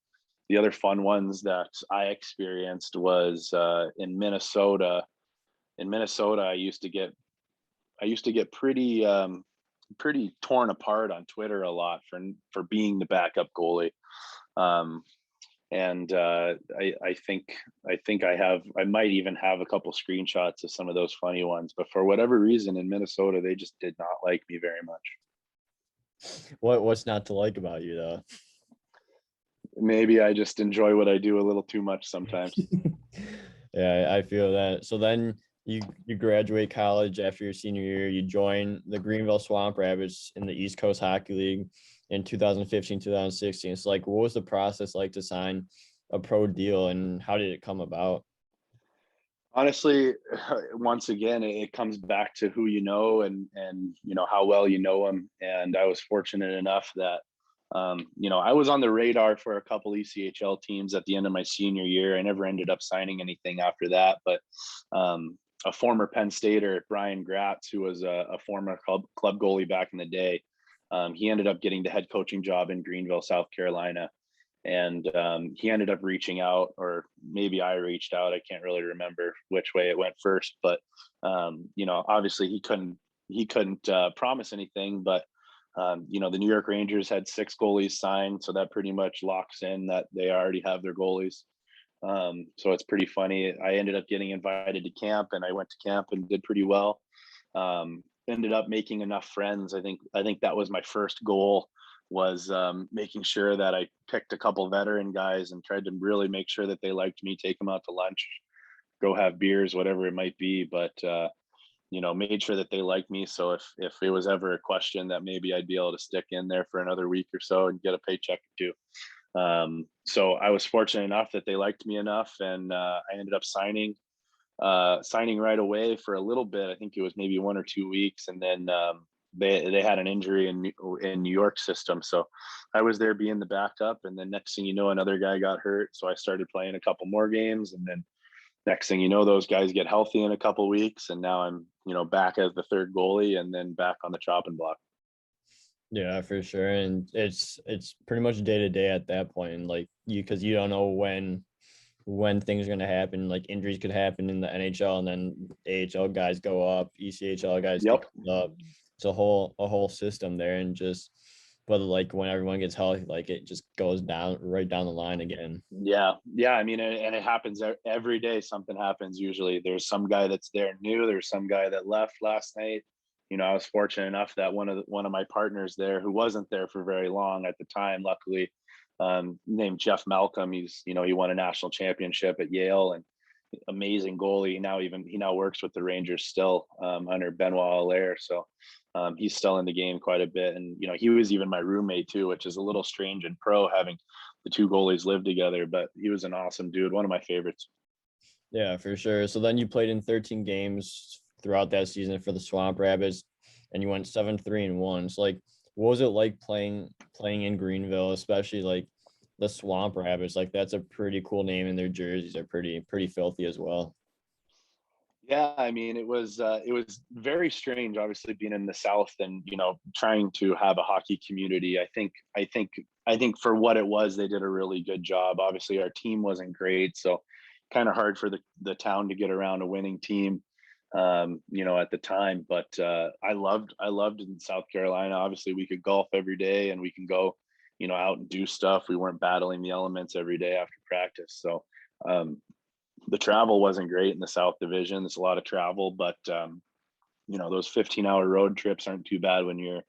fun ones that I experienced was in Minnesota. In Minnesota, I used to get pretty torn apart on Twitter a lot for being the backup goalie. And I think I might even have a couple screenshots of some of those funny ones. But for whatever reason, in Minnesota, they just did not like me very much. What's not to like about you though? Maybe I just enjoy what I do a little too much sometimes. Yeah, I feel that. So then you graduate college after your senior year. You join the Greenville Swamp Rabbits in the East Coast Hockey League in 2015, 2016. It's like, what was the process like to sign a pro deal, and how did it come about? Honestly, once again, it comes back to who you know and how well you know them. And I was fortunate enough that I was on the radar for a couple ECHL teams at the end of my senior year. I never ended up signing anything after that, but a former Penn Stater, Brian Gratz, who was a former club goalie back in the day, he ended up getting the head coaching job in Greenville, South Carolina. And he ended up reaching out, or maybe I reached out. I can't really remember which way it went first, but obviously he couldn't promise anything, but the New York Rangers had 6 goalies signed, so that pretty much locks in that they already have their goalies. So it's pretty funny. I ended up getting invited to camp, and I went to camp and did pretty well. Ended up making enough friends. I think that was my first goal, was making sure that I picked a couple veteran guys and tried to really make sure that they liked me, take them out to lunch, go have beers, whatever it might be. But made sure that they liked me. So if it was ever a question, that maybe I'd be able to stick in there for another week or so and get a paycheck or two. So I was fortunate enough that they liked me enough, and I ended up signing right away for a little bit. I think it was maybe 1 or 2 weeks, and then they had an injury in New York system, so I was there being the backup. And then next thing you know, another guy got hurt, so I started playing a couple more games, and then next thing you know, those guys get healthy in a couple weeks, and now I'm back as the third goalie, and then back on the chopping block. Yeah, for sure. And it's pretty much day to day at that point. Like because you don't know when things are going to happen. Like injuries could happen in the NHL, and then AHL guys go up, ECHL guys Yep. go up. It's a whole system there, and just but like when everyone gets healthy, like it just goes right down the line again. Yeah. I mean, and it happens every day. Something happens. Usually, there's some guy that's there new. There's some guy that left last night. I was fortunate enough that one of my partners there, who wasn't there for very long at the time, luckily, named Jeff Malcolm. He won a national championship at Yale, and amazing goalie. He now works with the Rangers still, under Benoit Allaire. So he's still in the game quite a bit. And, he was even my roommate too, which is a little strange in pro, having the 2 goalies live together, but he was an awesome dude. One of my favorites. Yeah, for sure. So then you played in 13 games throughout that season for the Swamp Rabbits, and you went 7-3-1. So like, what was it like playing in Greenville, especially like the Swamp Rabbits? Like that's a pretty cool name, and their jerseys are pretty filthy as well. Yeah, I mean, it was very strange, obviously being in the South and trying to have a hockey community. I think for what it was, they did a really good job. Obviously, our team wasn't great, so kind of hard for the town to get around a winning team, at the time. But I loved in South Carolina. Obviously, we could golf every day, and we can go, out and do stuff. We weren't battling the elements every day after practice, so. The travel wasn't great in the South Division. There's a lot of travel, but those 15-hour road trips aren't too bad when you're,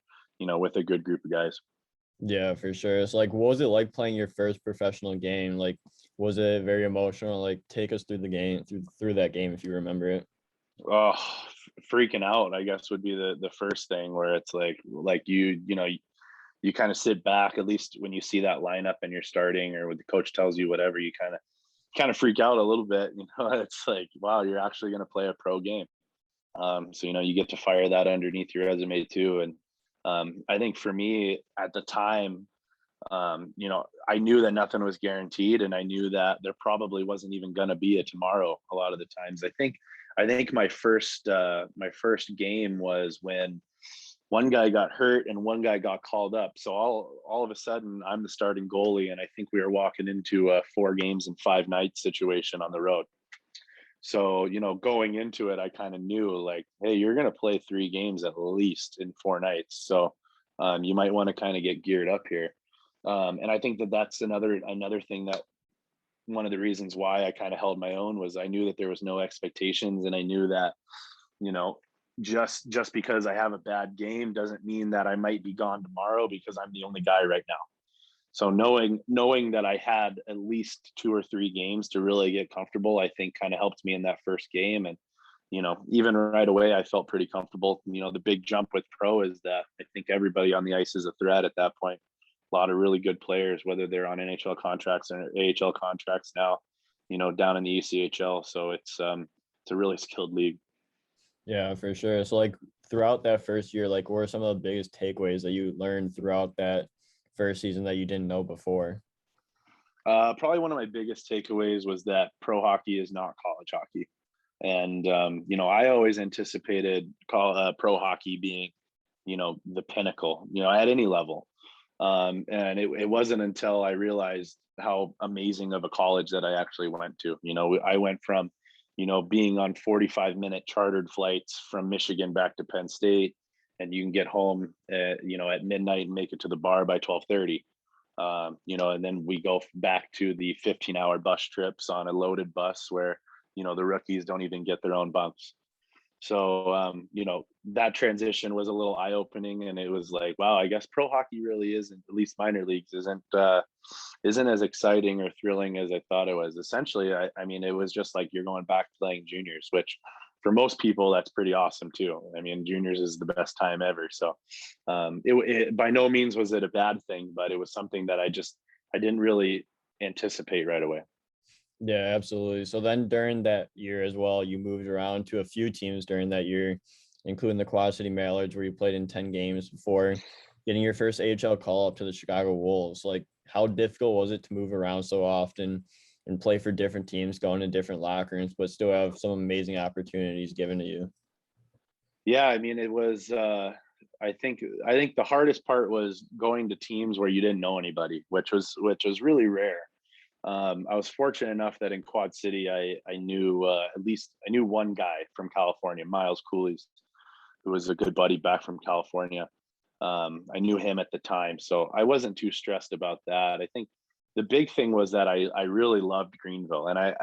with a good group of guys. Yeah, for sure. It's like, what was it like playing your first professional game? Like, was it very emotional? Like, take us through the game, through that game, if you remember it. Oh, freaking out, I guess, would be the first thing, where it's like you kind of sit back, at least when you see that lineup and you're starting, or when the coach tells you whatever, you kind of freak out a little bit. It's like, wow, you're actually going to play a pro game. So you get to fire that underneath your resume too. And I think for me at the time, I knew that nothing was guaranteed, and I knew that there probably wasn't even going to be a tomorrow. A lot of the times, I think my first game was when one guy got hurt and one guy got called up. So all of a sudden, I'm the starting goalie, and I think we were walking into a 4 games and 5 nights situation on the road. So, going into it, I kind of knew, like, hey, you're going to play 3 games at least in 4 nights. So you might want to kind of get geared up here. And I think that that's another thing, that one of the reasons why I kind of held my own was I knew that there was no expectations, and I knew that, you know, just because I have a bad game doesn't mean that I might be gone tomorrow because I'm the only guy right now. So knowing that I had at least 2 or 3 games to really get comfortable, I think kind of helped me in that first game. And, even right away, I felt pretty comfortable. The big jump with pro is that I think everybody on the ice is a threat at that point. A lot of really good players, whether they're on NHL contracts or AHL contracts now, down in the ECHL. So it's a really skilled league. Yeah, for sure. So like throughout that first year, like what were some of the biggest takeaways that you learned throughout that first season that you didn't know before? Probably one of my biggest takeaways was that pro hockey is not college hockey. And, I always anticipated pro hockey being, the pinnacle, at any level. And it wasn't until I realized how amazing of a college that I actually went to. I went from, being on 45-minute chartered flights from Michigan back to Penn State, and you can get home, at midnight and make it to the bar by 12:30. And then we go back to the 15-hour bus trips on a loaded bus where, the rookies don't even get their own bunks. So, that transition was a little eye opening, and it was like, wow, I guess pro hockey really isn't, at least minor leagues isn't as exciting or thrilling as I thought it was. Essentially, I mean, it was just like you're going back playing juniors, which for most people, that's pretty awesome too. I mean, juniors is the best time ever. So it by no means was it a bad thing, but it was something that I didn't really anticipate right away. Yeah, absolutely. So then during that year as well, you moved around to a few teams during that year, including the Quad City Mallards, where you played in 10 games before getting your first AHL call up to the Chicago Wolves. Like, how difficult was it to move around so often and play for different teams, going to different locker rooms, but still have some amazing opportunities given to you? Yeah, I mean, it was. I think the hardest part was going to teams where you didn't know anybody, which was really rare. I was fortunate enough that in Quad City, I knew at least I knew one guy from California, Miles Cooley's, who was a good buddy back from California. I knew him at the time, so I wasn't too stressed about that. I think the big thing was that I really loved Greenville, and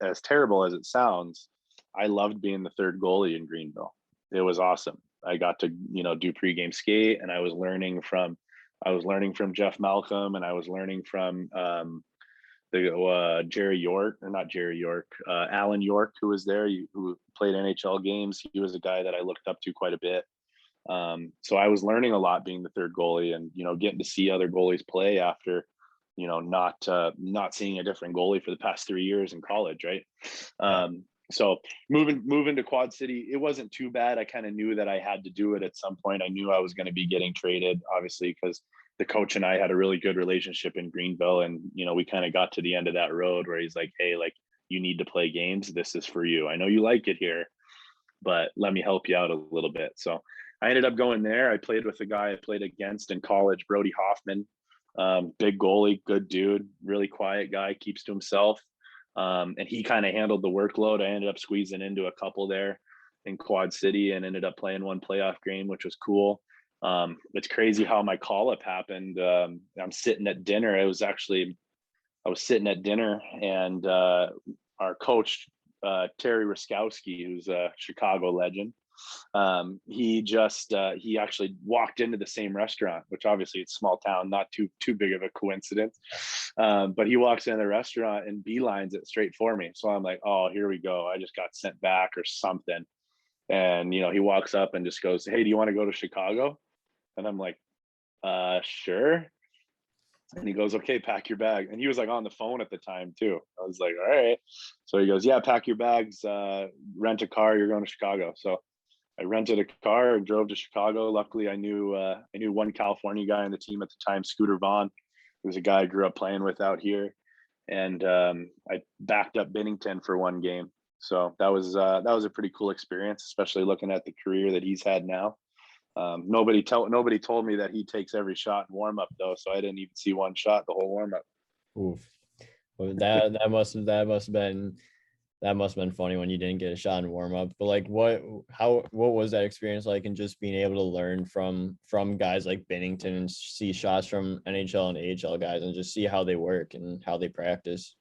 as terrible as it sounds, I loved being the third goalie in Greenville. It was awesome. I got to do pregame skate, and I was learning from Jeff Malcolm, and I was learning from the Jerry York, or not Jerry York, Alan York, who was there, who played NHL games. He was a guy that I looked up to quite a bit. So I was learning a lot being the third goalie, and getting to see other goalies play after not seeing a different goalie for the past 3 years in college, right? Yeah. So moving to Quad City, it wasn't too bad. I kind of knew that I had to do it at some point. I knew I was going to be getting traded, obviously, because the coach and I had a really good relationship in Greenville, and we kind of got to the end of that road where he's like, hey, like, you need to play games. This is for you. I know you like it here, but let me help you out a little bit. So I ended up going there. I played with a guy I played against in college, Brody Hoffman. Big goalie, good dude, really quiet guy, keeps to himself. And he kind of handled the workload. I ended up squeezing into a couple there in Quad City and ended up playing one playoff game, which was cool. It's crazy how my call up happened. I'm sitting at dinner. I was sitting at dinner, and our coach, Terry Ruskowski, who's a Chicago legend, he actually walked into the same restaurant, which obviously it's small town, not too big of a coincidence. But he walks in the restaurant and beelines it straight for me. So I'm like, oh, here we go. I just got sent back or something. And he walks up and just goes, hey, do you want to go to Chicago? And I'm like, Sure. And he goes, okay, pack your bag. And he was like on the phone at the time too. I was like, all right. So he goes, yeah, pack your bags, rent a car, you're going to Chicago. So I rented a car and drove to Chicago. Luckily, I knew one California guy on the team at the time, Scooter Vaughn, who was a guy I grew up playing with out here. And I backed up Bennington for one game. So that was a pretty cool experience, especially looking at the career that he's had now. Nobody told me that he takes every shot in warm up though, so I didn't even see one shot the whole warm up. Oof. Well, that must have been funny when you didn't get a shot in warm up. But like, what was that experience like, and just being able to learn from guys like Bennington and see shots from NHL and AHL guys and just see how they work and how they practice?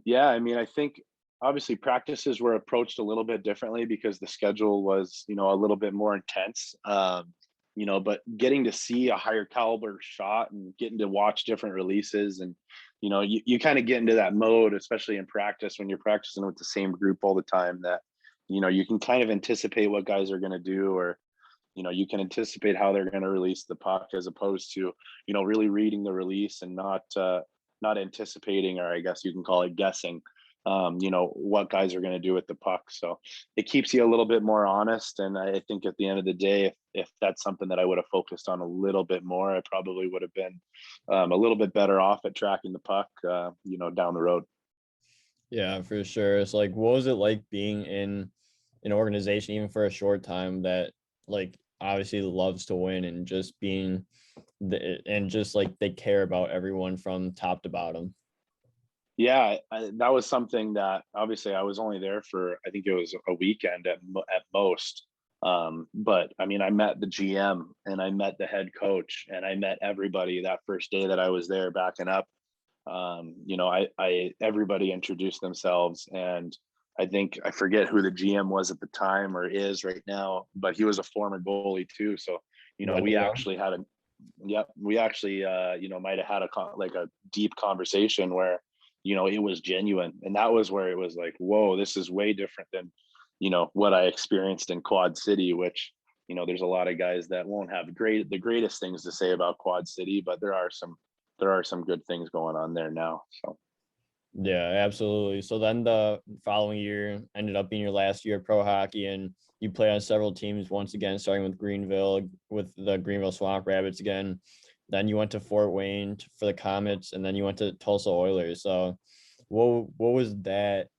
Yeah, I mean, I think obviously practices were approached a little bit differently because the schedule was, a little bit more intense. But getting to see a higher caliber shot and getting to watch different releases and, you kind of get into that mode, especially in practice when you're practicing with the same group all the time that, you can kind of anticipate what guys are going to do, or, you can anticipate how they're going to release the puck as opposed to, really reading the release and not anticipating, or I guess you can call it guessing, what guys are going to do with the puck. So it keeps you a little bit more honest. And I think at the end of the day, if that's something that I would have focused on a little bit more, I probably would have been a little bit better off at tracking the puck, down the road. Yeah, for sure. It's like, what was it like being in an organization, even for a short time, that like obviously loves to win and just and just like they care about everyone from top to bottom? Yeah, that was something that obviously I was only there for, I think it was a weekend at most. But I mean, I met the GM and I met the head coach and I met everybody that first day that I was there backing up. I everybody introduced themselves, and I think I forget who the GM was at the time or is right now, but he was a former goalie too. So, we Wendell? actually had a, yep, we actually, might have had like a deep conversation where, it was genuine. And that was where it was like, whoa, this is way different than, what I experienced in Quad City, which, there's a lot of guys that won't have the greatest things to say about Quad City, but there are some good things going on there now. So Yeah, absolutely. So then the following year ended up being your last year of pro hockey, and you play on several teams once again, starting with Greenville, with the Greenville Swamp Rabbits again. Then you went to Fort Wayne for the Comets, and then you went to Tulsa Oilers. So what was that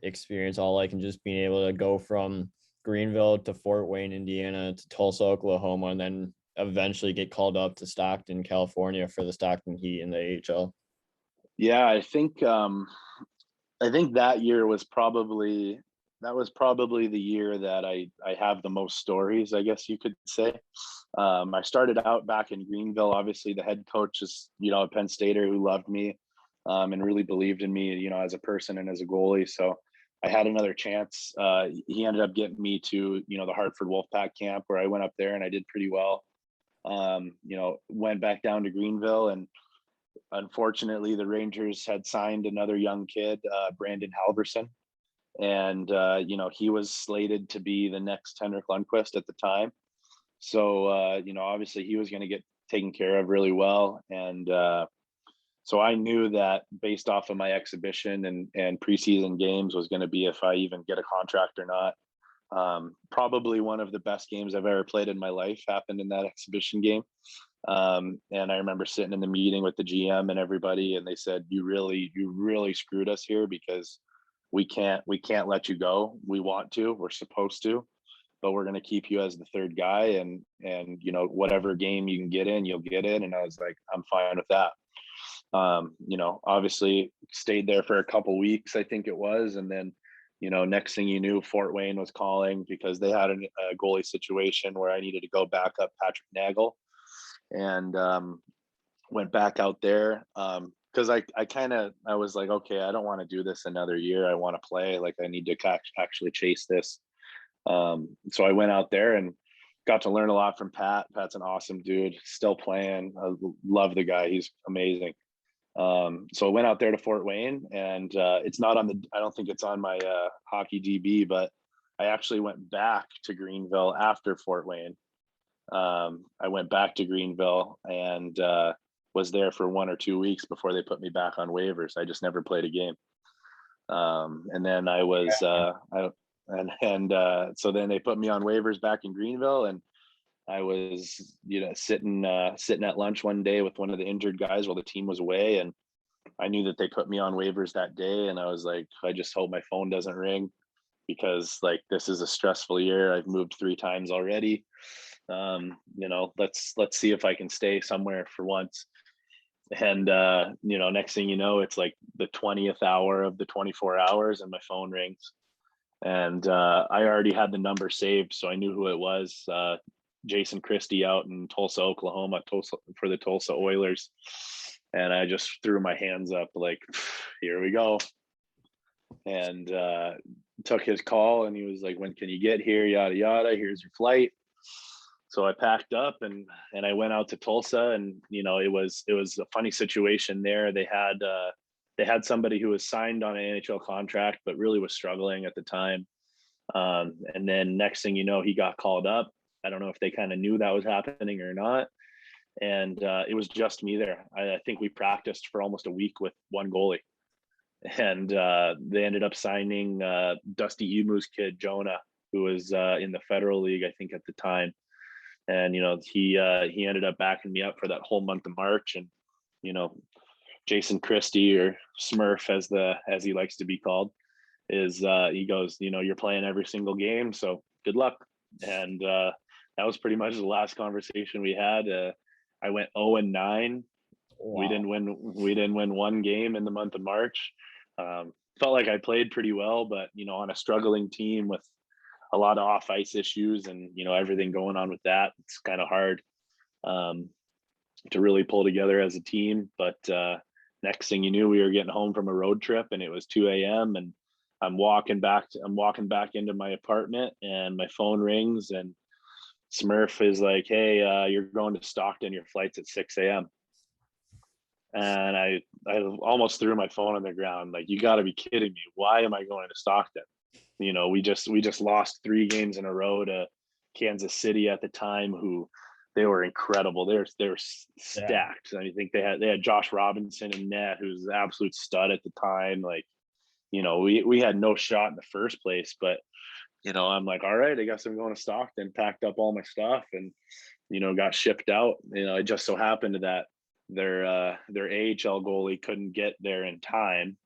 experience all like, and just being able to go from Greenville to Fort Wayne, Indiana, to Tulsa, Oklahoma, and then eventually get called up to Stockton, California for the Stockton Heat in the AHL? yeah, I think that was probably the year that I have the most stories, I guess you could say. I started out back in Greenville. Obviously, the head coach is, a Penn Stater who loved me, and really believed in me, as a person and as a goalie. So I had another chance. He ended up getting me to, the Hartford Wolfpack camp, where I went up there and I did pretty well. Went back down to Greenville, and unfortunately, the Rangers had signed another young kid, Brandon Halverson, and he was slated to be the next Henrik Lundqvist at the time. So obviously he was going to get taken care of really well, and so I knew that based off of my exhibition and preseason games was going to be if I even get a contract or not. Probably one of the best games I've ever played in my life happened in that exhibition game. And I remember sitting in the meeting with the GM and everybody, and they said, you really screwed us here, because we can't let you go. We want to, we're supposed to, but we're going to keep you as the third guy. And, whatever game you can get in, you'll get in. And I was like, I'm fine with that. Obviously stayed there for a couple weeks, I think it was. And then, next thing you knew, Fort Wayne was calling because they had a goalie situation where I needed to go back up Patrick Nagel, and went back out there. Because I was like, okay, I don't want to do this another year. I want to play. Like, I need to actually chase this. So I went out there and got to learn a lot from Pat. Pat's an awesome dude, still playing. I love the guy. He's amazing. So I went out there to Fort Wayne, and it's not I don't think it's on my hockey DB, but I actually went back to Greenville after Fort Wayne. I went back to Greenville and was there for 1 or 2 weeks before they put me back on waivers. I just never played a game. And then I was, so then they put me on waivers back in Greenville, and I was, sitting at lunch one day with one of the injured guys while the team was away, and I knew that they put me on waivers that day, and I was like, I just hope my phone doesn't ring because like this is a stressful year. I've moved 3 times already. Let's see if I can stay somewhere for once. And next thing you know, it's like the 20th hour of the 24 hours, and my phone rings. And I already had the number saved, so I knew who it was. Jason Christie out in Tulsa, Oklahoma, for the Tulsa Oilers. And I just threw my hands up like, here we go. And took his call, and he was like, when can you get here? Yada, yada. Here's your flight. So I packed up and I went out to Tulsa, and, it was a funny situation there. They had somebody who was signed on an NHL contract, but really was struggling at the time. And then next thing you know, he got called up. I don't know if they kind of knew that was happening or not. And it was just me there. I think we practiced for almost a week with one goalie. And they ended up signing Dusty Emu's kid, Jonah, who was in the Federal League, I think, at the time. And, he ended up backing me up for that whole month of March. And, Jason Christie, or Smurf as he likes to be called, he goes, you're playing every single game, so good luck. And that was pretty much the last conversation we had. I went 0-9. Wow. We didn't win one game in the month of March. Felt like I played pretty well, but on a struggling team with a lot of off ice issues and everything going on with that, it's kind of hard to really pull together as a team. But next thing you knew, we were getting home from a road trip, and it was 2 a.m. and I'm walking back into my apartment, and my phone rings, and Smurf is like, hey, you're going to Stockton, your flight's at 6 a.m. And I almost threw my phone on the ground. Like, you got to be kidding me. Why am I going to Stockton? We just lost 3 games in a row to Kansas City at the time, who they were incredible. They were stacked. Yeah. I think they had Josh Robinson in net, who's an absolute stud at the time. Like, we had no shot in the first place, but I'm like, all right, I guess I'm going to Stockton. Packed up all my stuff and got shipped out. It just so happened that their AHL goalie couldn't get there in time.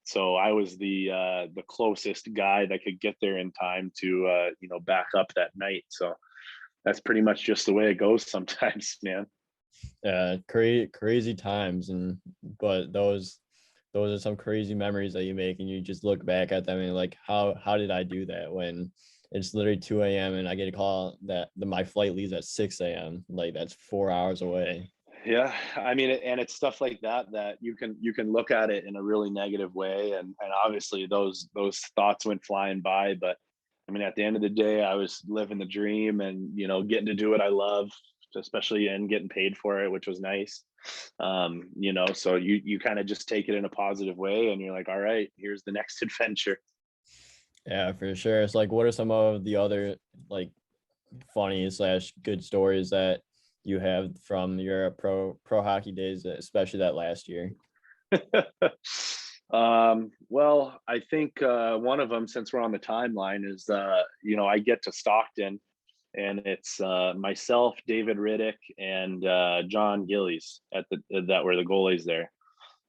So I was the closest guy that could get there in time to back up that night. So that's pretty much just the way it goes sometimes, man. Yeah, crazy times, but those are some crazy memories that you make, and you just look back at them and like, how did I do that when it's literally 2 a.m. and I get a call that my flight leaves at 6 a.m. Like, that's 4 hours away. Yeah, I mean, and it's stuff like that you can look at it in a really negative way, and obviously those thoughts went flying by. But I mean, at the end of the day, I was living the dream, and getting to do what I love, especially, and getting paid for it, which was nice. So you kind of just take it in a positive way, and you're like, all right, here's the next adventure. Yeah, for sure. It's like, what are some of the other like funny / good stories that you have from your pro hockey days, especially that last year? Well, I think one of them, since we're on the timeline, is I get to Stockton, and it's myself, David Riddick, and John Gillies that were the goalies there.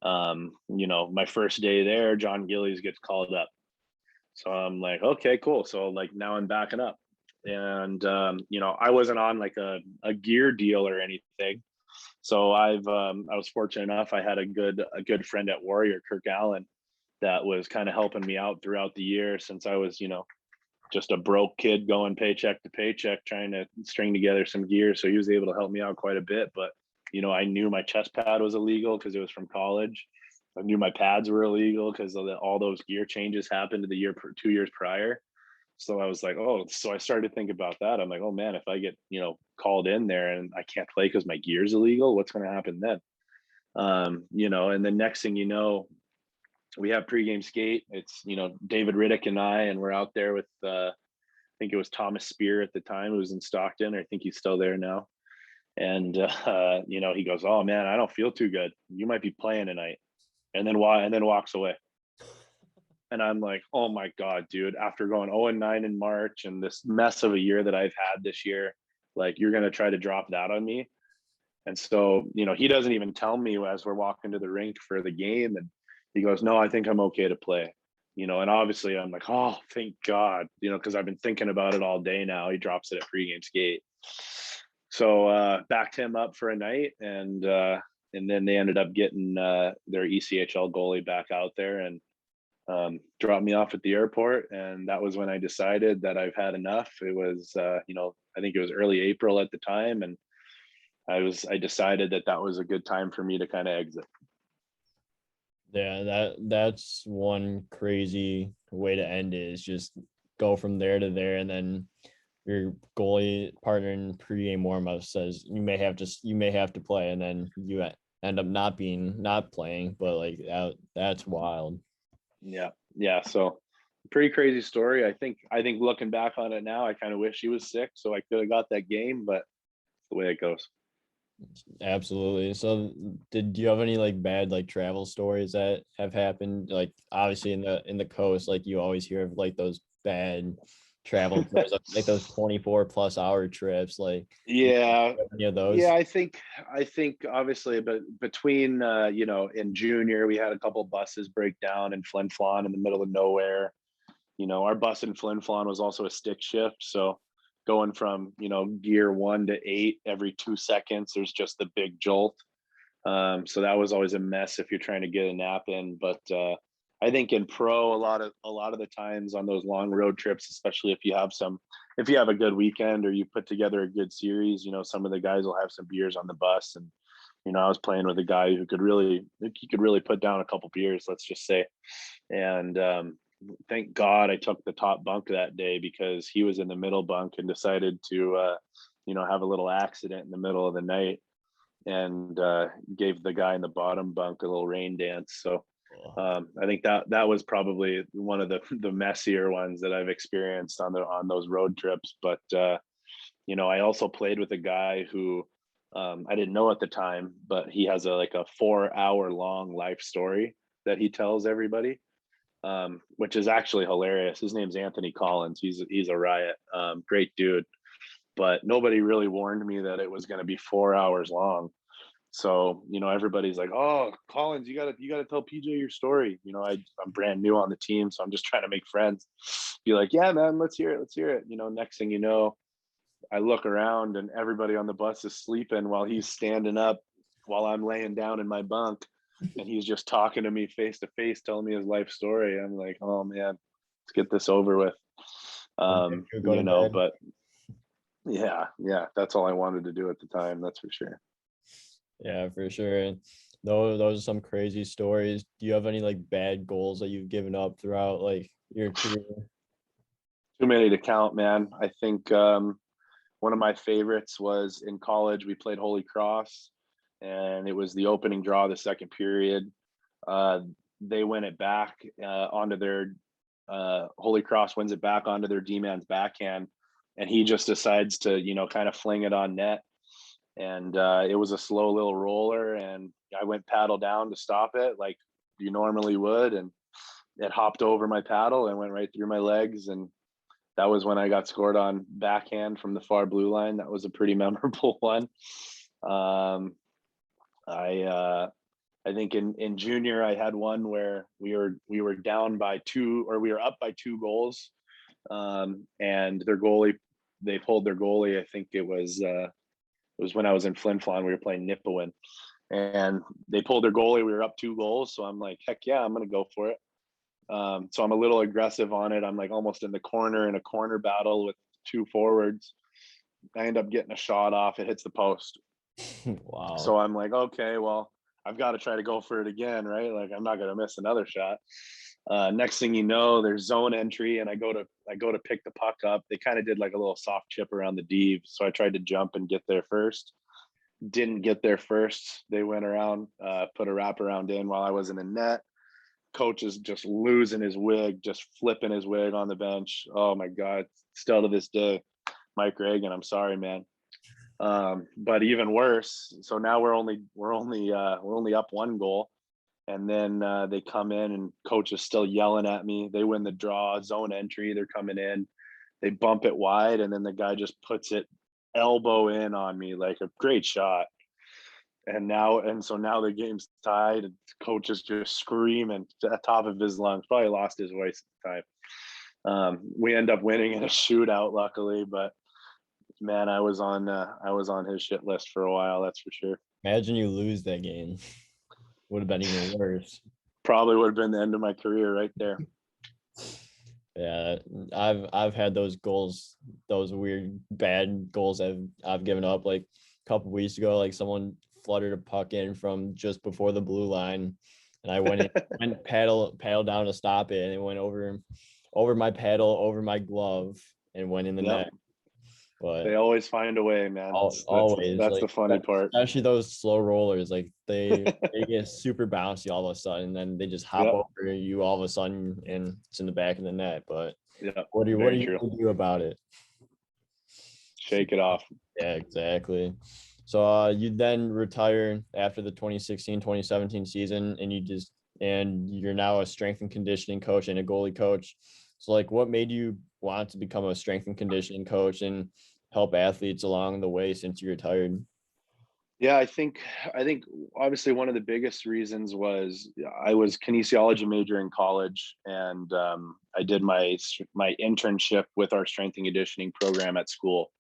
My first day there, John Gillies gets called up. So I'm like, okay, cool. So like now I'm backing up. And I wasn't on like a gear deal or anything. So I was fortunate enough. I had a good friend at Warrior, Kirk Allen, that was kind of helping me out throughout the year, since I was, just a broke kid going paycheck to paycheck, trying to string together some gear. So he was able to help me out quite a bit. But, I knew my chest pad was illegal because it was from college. I knew my pads were illegal because all those gear changes happened 2 years prior. So I was like, so I started to think about that. I'm like, oh man, if I get, called in there and I can't play because my gear's illegal, what's going to happen then? And the next thing you know, we have pregame skate. It's, David Riddick and I, and we're out there with think it was Thomas Spear at the time, who was in Stockton. I think he's still there now. And he goes, "Oh man, I don't feel too good. You might be playing tonight." And then walks away. And I'm like, "Oh my God, dude, after going 0-9 in March and this mess of a year that I've had this year, like you're gonna try to drop that on me." And so, he doesn't even tell me as we're walking to the rink for the game. And he goes, "No, I think I'm okay to play." And obviously I'm like, "Oh, thank God," because I've been thinking about it all day now. He drops it at pregame skate. So backed him up for a night, and then they ended up getting their ECHL goalie back out there and dropped me off at the airport. And that was when I decided that I've had enough. It was, I think it was early April at the time, and I decided that was a good time for me to kind of exit. Yeah, that's one crazy way to end it, is just go from there to there, and then your goalie partner in pregame warmup says you may have to play, and then you end up not playing. But like that's wild. Yeah. So pretty crazy story. I think looking back on it now, I kind of wish he was sick so I could have got that game, but it's the way it goes. Absolutely. So do you have any like bad like travel stories that have happened? Like obviously in the coast, like you always hear of like those bad travel trips, like those 24+ hour trips. Like Yeah. any of those? Yeah, I think obviously, but between in junior we had a couple buses break down in Flin Flon in the middle of nowhere. Our bus in Flin Flon was also a stick shift, so going from gear 1 to 8 every 2 seconds, there's just the big jolt. So that was always a mess if you're trying to get a nap in. But I think in pro, a lot of the times on those long road trips, especially if you have a good weekend or you put together a good series, some of the guys will have some beers on the bus. And I was playing with a guy who could really put down a couple beers, let's just say. And thank God I took the top bunk that day, because he was in the middle bunk and decided to have a little accident in the middle of the night, and gave the guy in the bottom bunk a little rain dance. So I think that was probably one of the messier ones that I've experienced on those road trips. But I also played with a guy who I didn't know at the time, but he has a 4-hour long life story that he tells everybody, which is actually hilarious. His name's Anthony Collins. He's a riot, great dude. But nobody really warned me that it was going to be 4 hours long. So, everybody's like, "Oh, Collins, you gotta tell PJ your story." I'm brand new on the team, so I'm just trying to make friends. Be like, "Yeah, man, let's hear it." Next thing you know, I look around and everybody on the bus is sleeping while he's standing up, while I'm laying down in my bunk, and he's just talking to me face to face, telling me his life story. I'm like, "Oh man, let's get this over with." Go to bed. But yeah, that's all I wanted to do at the time. That's for sure. Yeah, for sure. And those are some crazy stories. Do you have any like bad goals that you've given up throughout like your career? Too many to count, man. I think one of my favorites was in college. We played Holy Cross, and it was the opening draw of the second period. They win it back onto their Holy Cross wins it back onto their D-man's backhand, and he just decides to kind of fling it on net. And it was a slow little roller, and I went paddle down to stop it like you normally would, and it hopped over my paddle and went right through my legs. And that was when I got scored on backhand from the far blue line. That was a pretty memorable one. I think in junior I had one where we were down by 2, or we were up by 2 goals, and they pulled their goalie. I think it was when I was in Flin Flon. We were playing Nipawin, and they pulled their goalie. We were up 2 goals, so I'm like, heck yeah, I'm gonna go for it. So I'm a little aggressive on it. I'm like almost in the corner in a corner battle with 2 forwards. I end up getting a shot off. It hits the post. Wow. So I'm like, okay, well, I've got to try to go for it again, right? Like I'm not gonna miss another shot. Next thing you know, there's zone entry, and I go to pick the puck up. They kind of did like a little soft chip around the D, so I tried to jump and get there first. Didn't get there first. They went around, put a wraparound in while I was in the net. coach is just losing his wig, just flipping his wig on the bench. Oh my God. Still to this day, Mike Reagan, I'm sorry, man. But even worse. So now we're only up 1 goal. And then they come in and coach is still yelling at me. They win the draw, zone entry. They're coming in. They bump it wide, and then the guy just puts it elbow in on me, like a great shot. So now the game's tied, and coach is just screaming at the top of his lungs. Probably lost his voice at the time. We end up winning in a shootout, luckily, but man, I was on his shit list for a while. That's for sure. Imagine you lose that game. Would have been even worse. Probably would have been the end of my career right there. Yeah, I've had those goals, those weird bad goals I've given up. Like a couple weeks ago, like someone fluttered a puck in from just before the blue line, and I went paddle down to stop it, and it went over my paddle, over my glove, and went in the net. But they always find a way, man. Always. That's like, the funny part. Especially those slow rollers, like they get super bouncy all of a sudden, and then they just hop over you all of a sudden, and it's in the back of the net. But what do you going to do about it? Shake it off. Yeah, exactly. So you then retire after the 2016-2017 season, and you're now a strength and conditioning coach and a goalie coach. So like, what made you want to become a strength and conditioning coach and help athletes along the way since you retired? Yeah, I think obviously one of the biggest reasons was I was kinesiology major in college, and I did my internship with our strength and conditioning program at school.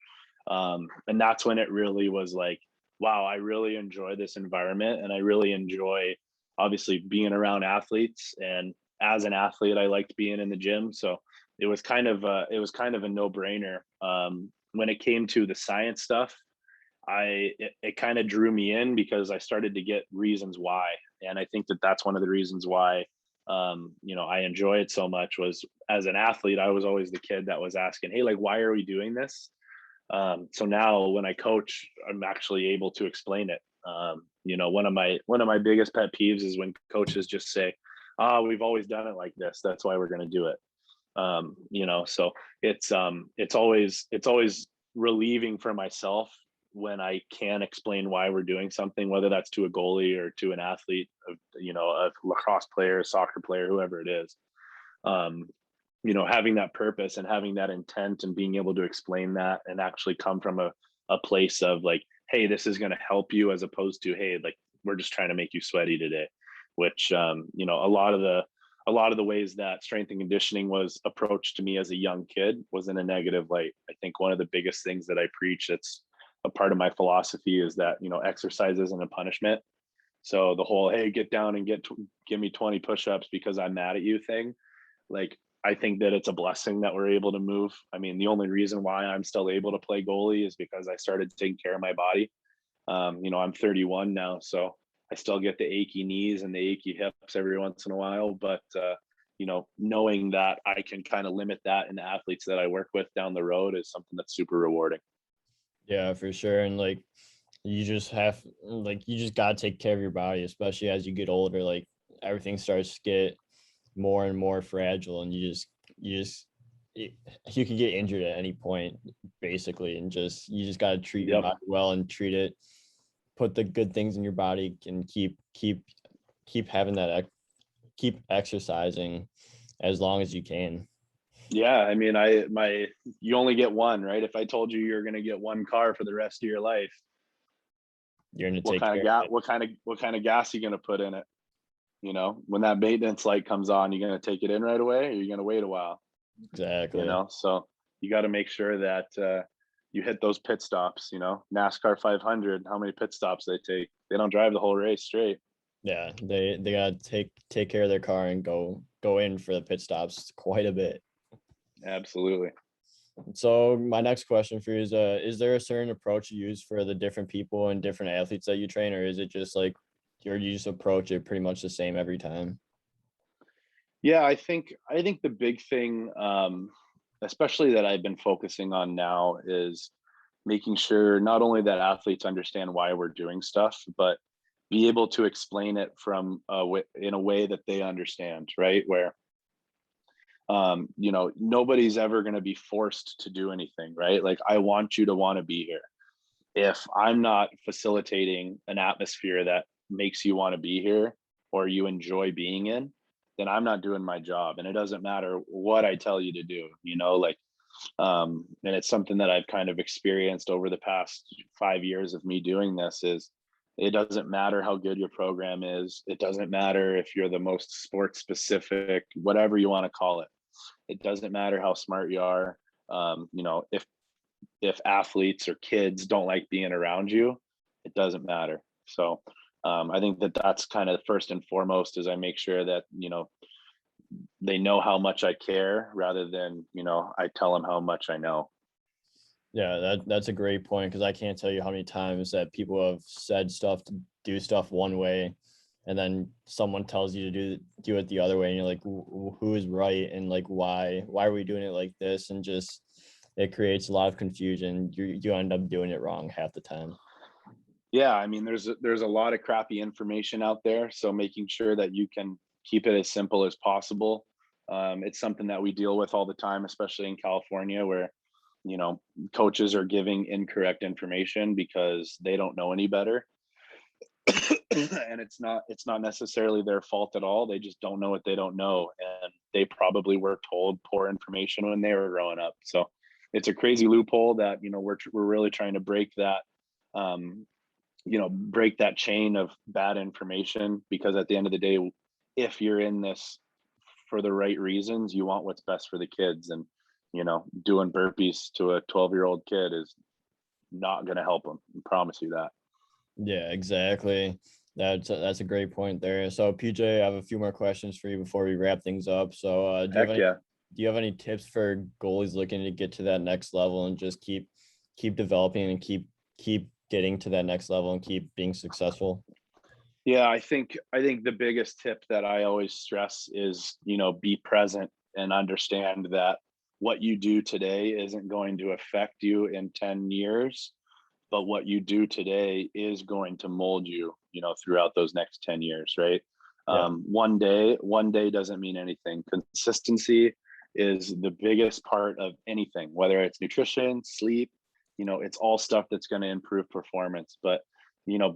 And that's when it really was like, wow, I really enjoy this environment, and I really enjoy obviously being around athletes. And as an athlete, I liked being in the gym. So it was kind of a no-brainer. When it came to the science stuff, it kind of drew me in because I started to get reasons why. And I think that's one of the reasons why I enjoy it so much. Was as an athlete, I was always the kid that was asking, hey, like, why are we doing this? So now when I coach, I'm actually able to explain it. One of my biggest pet peeves is when coaches just say, we've always done it like this, that's why we're going to do it. So it's always relieving for myself when I can explain why we're doing something, whether that's to a goalie or to an athlete, a lacrosse player, a soccer player, whoever it is. Having that purpose and having that intent and being able to explain that and actually come from a place of like, hey, this is going to help you, as opposed to, hey, like, we're just trying to make you sweaty today, which, a lot of the ways that strength and conditioning was approached to me as a young kid was in a negative light. I think one of the biggest things that I preach, that's a part of my philosophy, is that, exercise isn't a punishment. So the whole, hey, get down and give me 20 push-ups because I'm mad at you thing, like, I think that it's a blessing that we're able to move. I mean, the only reason why I'm still able to play goalie is because I started taking care of my body. I'm 31 now, so I still get the achy knees and the achy hips every once in a while. But, knowing that I can kind of limit that in the athletes that I work with down the road is something that's super rewarding. Yeah, for sure. And like, you just got to take care of your body, especially as you get older. Like, everything starts to get more and more fragile, and you can get injured at any point, basically. And you just got to treat your body well and put the good things in your body, and keep having that, keep exercising as long as you can. Yeah, I mean, you only get one, right? If I told you you're going to get one car for the rest of your life, you're going to take what kind of gas are you going to put in it? When that maintenance light comes on, you're going to take it in right away, or you're going to wait a while. Exactly. So you got to make sure that you hit those pit stops. NASCAR 500, how many pit stops they take? They don't drive the whole race straight. Yeah, they got to take care of their car and go in for the pit stops quite a bit. Absolutely. So my next question for you is there a certain approach you use for the different people and different athletes that you train, or is it just like you just approach it pretty much the same every time? Yeah, I think the big thing, especially that I've been focusing on now, is making sure not only that athletes understand why we're doing stuff, but be able to explain it from in a way that they understand, right? Where nobody's ever going to be forced to do anything, right? Like, I want you to want to be here. If I'm not facilitating an atmosphere that makes you want to be here or you enjoy being in, then I'm not doing my job. And it doesn't matter what I tell you to do, like, and it's something that I've kind of experienced over the past 5 years of me doing this. Is it doesn't matter how good your program is. It doesn't matter if you're the most sports specific, whatever you want to call it. It doesn't matter how smart you are. If athletes or kids don't like being around you, it doesn't matter. So I think that that's kind of first and foremost, is I make sure that, they know how much I care, rather than, I tell them how much I know. Yeah, that's a great point, because I can't tell you how many times that people have said stuff to do stuff one way, and then someone tells you to do it the other way, and you're like, who is right, and like why are we doing it like this? And just, it creates a lot of confusion. You end up doing it wrong half the time. Yeah, I mean, there's a lot of crappy information out there, so making sure that you can keep it as simple as possible. It's something that we deal with all the time, especially in California, where coaches are giving incorrect information because they don't know any better. And it's not necessarily their fault at all. They just don't know what they don't know, and they probably were told poor information when they were growing up. So it's a crazy loophole that we're really trying to break that. Break that chain of bad information, because at the end of the day, if you're in this for the right reasons, you want what's best for the kids. And doing burpees to a 12-year-old kid is not going to help them. I promise you that. Yeah, exactly. That's a great point there. So PJ, I have a few more questions for you before we wrap things up. So Heck yeah. do you have any tips for goalies looking to get to that next level and just keep developing and keep getting to that next level and keep being successful? Yeah, I think the biggest tip that I always stress is, be present and understand that what you do today isn't going to affect you in 10 years, but what you do today is going to mold you, throughout those next 10 years, right? Yeah. One day doesn't mean anything. Consistency is the biggest part of anything, whether it's nutrition, sleep, it's all stuff that's going to improve performance. But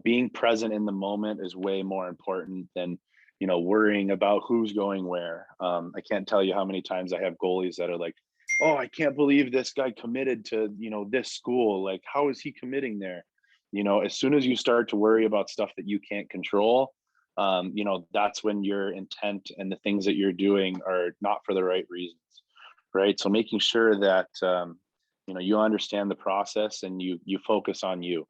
being present in the moment is way more important than worrying about who's going where. I can't tell you how many times I have goalies that are like, oh, I can't believe this guy committed to this school. Like, how is he committing there? As soon as you start to worry about stuff that you can't control, that's when your intent and the things that you're doing are not for the right reasons, right? So making sure that you understand the process and you focus on you.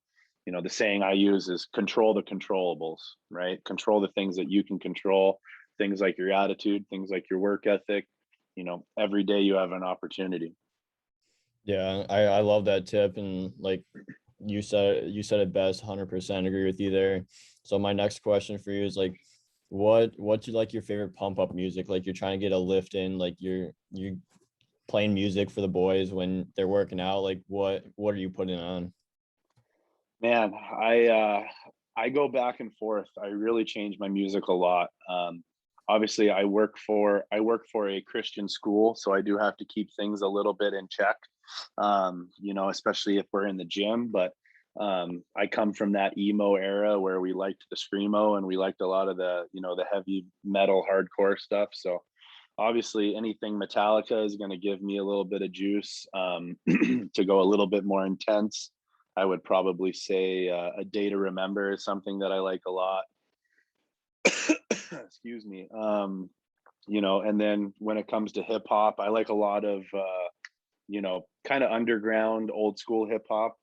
The saying I use is control the controllables, right? Control the things that you can control, things like your attitude, things like your work ethic. Every day you have an opportunity. Yeah, I love that tip, and like you said it best. 100% agree with you there. So my next question for you is like, what's like your favorite pump up music? Like, you're trying to get a lift in, like you're playing music for the boys when they're working out. Like, what are you putting on? Man, I go back and forth. I really change my music a lot. Obviously, I work for a Christian school, so I do have to keep things a little bit in check. Especially if we're in the gym. But I come from that emo era where we liked the screamo and we liked a lot of the the heavy metal hardcore stuff. So obviously, anything Metallica is going to give me a little bit of juice to go a little bit more intense. I would probably say A Day to Remember is something that I like a lot. Excuse me. And then when it comes to hip hop, I like a lot of kind of underground old school hip hop,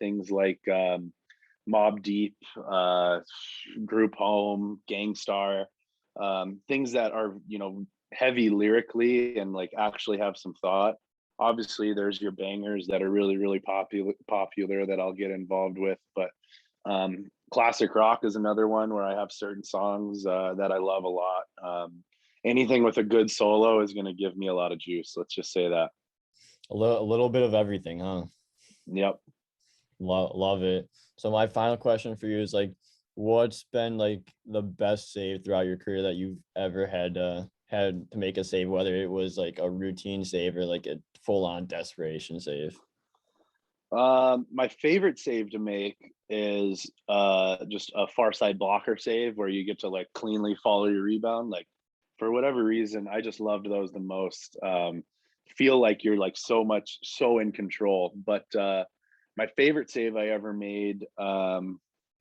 things like Mobb Deep, Group Home, Gangstar, things that are, heavy lyrically and like actually have some thought. Obviously, there's your bangers that are really, really popular that I'll get involved with. But classic rock is another one where I have certain songs that I love a lot. Anything with a good solo is going to give me a lot of juice. Let's just say that. A little bit of everything, huh? Yep. Love it. So my final question for you is like, what's been like the best save throughout your career that you've ever had to make a save, whether it was like a routine save or like a full on desperation save? My favorite save to make is just a far side blocker save where you get to like cleanly follow your rebound. Like for whatever reason, I just loved those the most. Feel like you're like so in control. But my favorite save I ever made,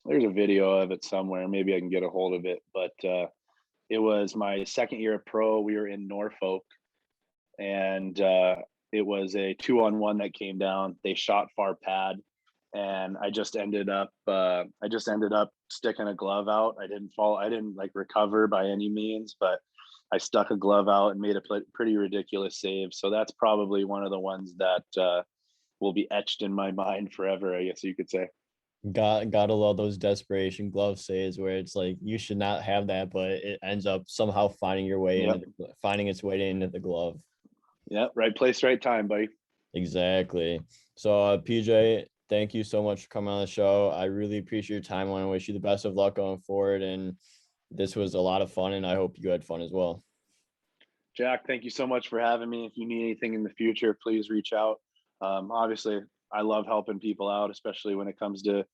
there's a video of it somewhere. Maybe I can get a hold of it. But it was my second year of pro. We were in Norfolk, and it was a 2-on-1 that came down. They shot far pad, and I just ended up sticking a glove out. I didn't fall. I didn't like recover by any means, but I stuck a glove out and made a pretty ridiculous save. So that's probably one of the ones that will be etched in my mind forever, I guess you could say. Gotta love those desperation glove saves where it's like you should not have that, but it ends up somehow Yep. finding its way into the glove. Yep. Right place, right time, buddy. Exactly. So, PJ, thank you so much for coming on the show. I really appreciate your time. I want to wish you the best of luck going forward. And this was a lot of fun, and I hope you had fun as well. Jack, thank you so much for having me. If you need anything in the future, please reach out. Obviously, I love helping people out, especially when it comes to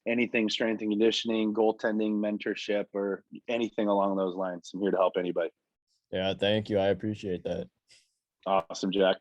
anything strength and conditioning, goaltending, mentorship, or anything along those lines. I'm here to help anybody. Yeah, thank you. I appreciate that. Awesome, Jack.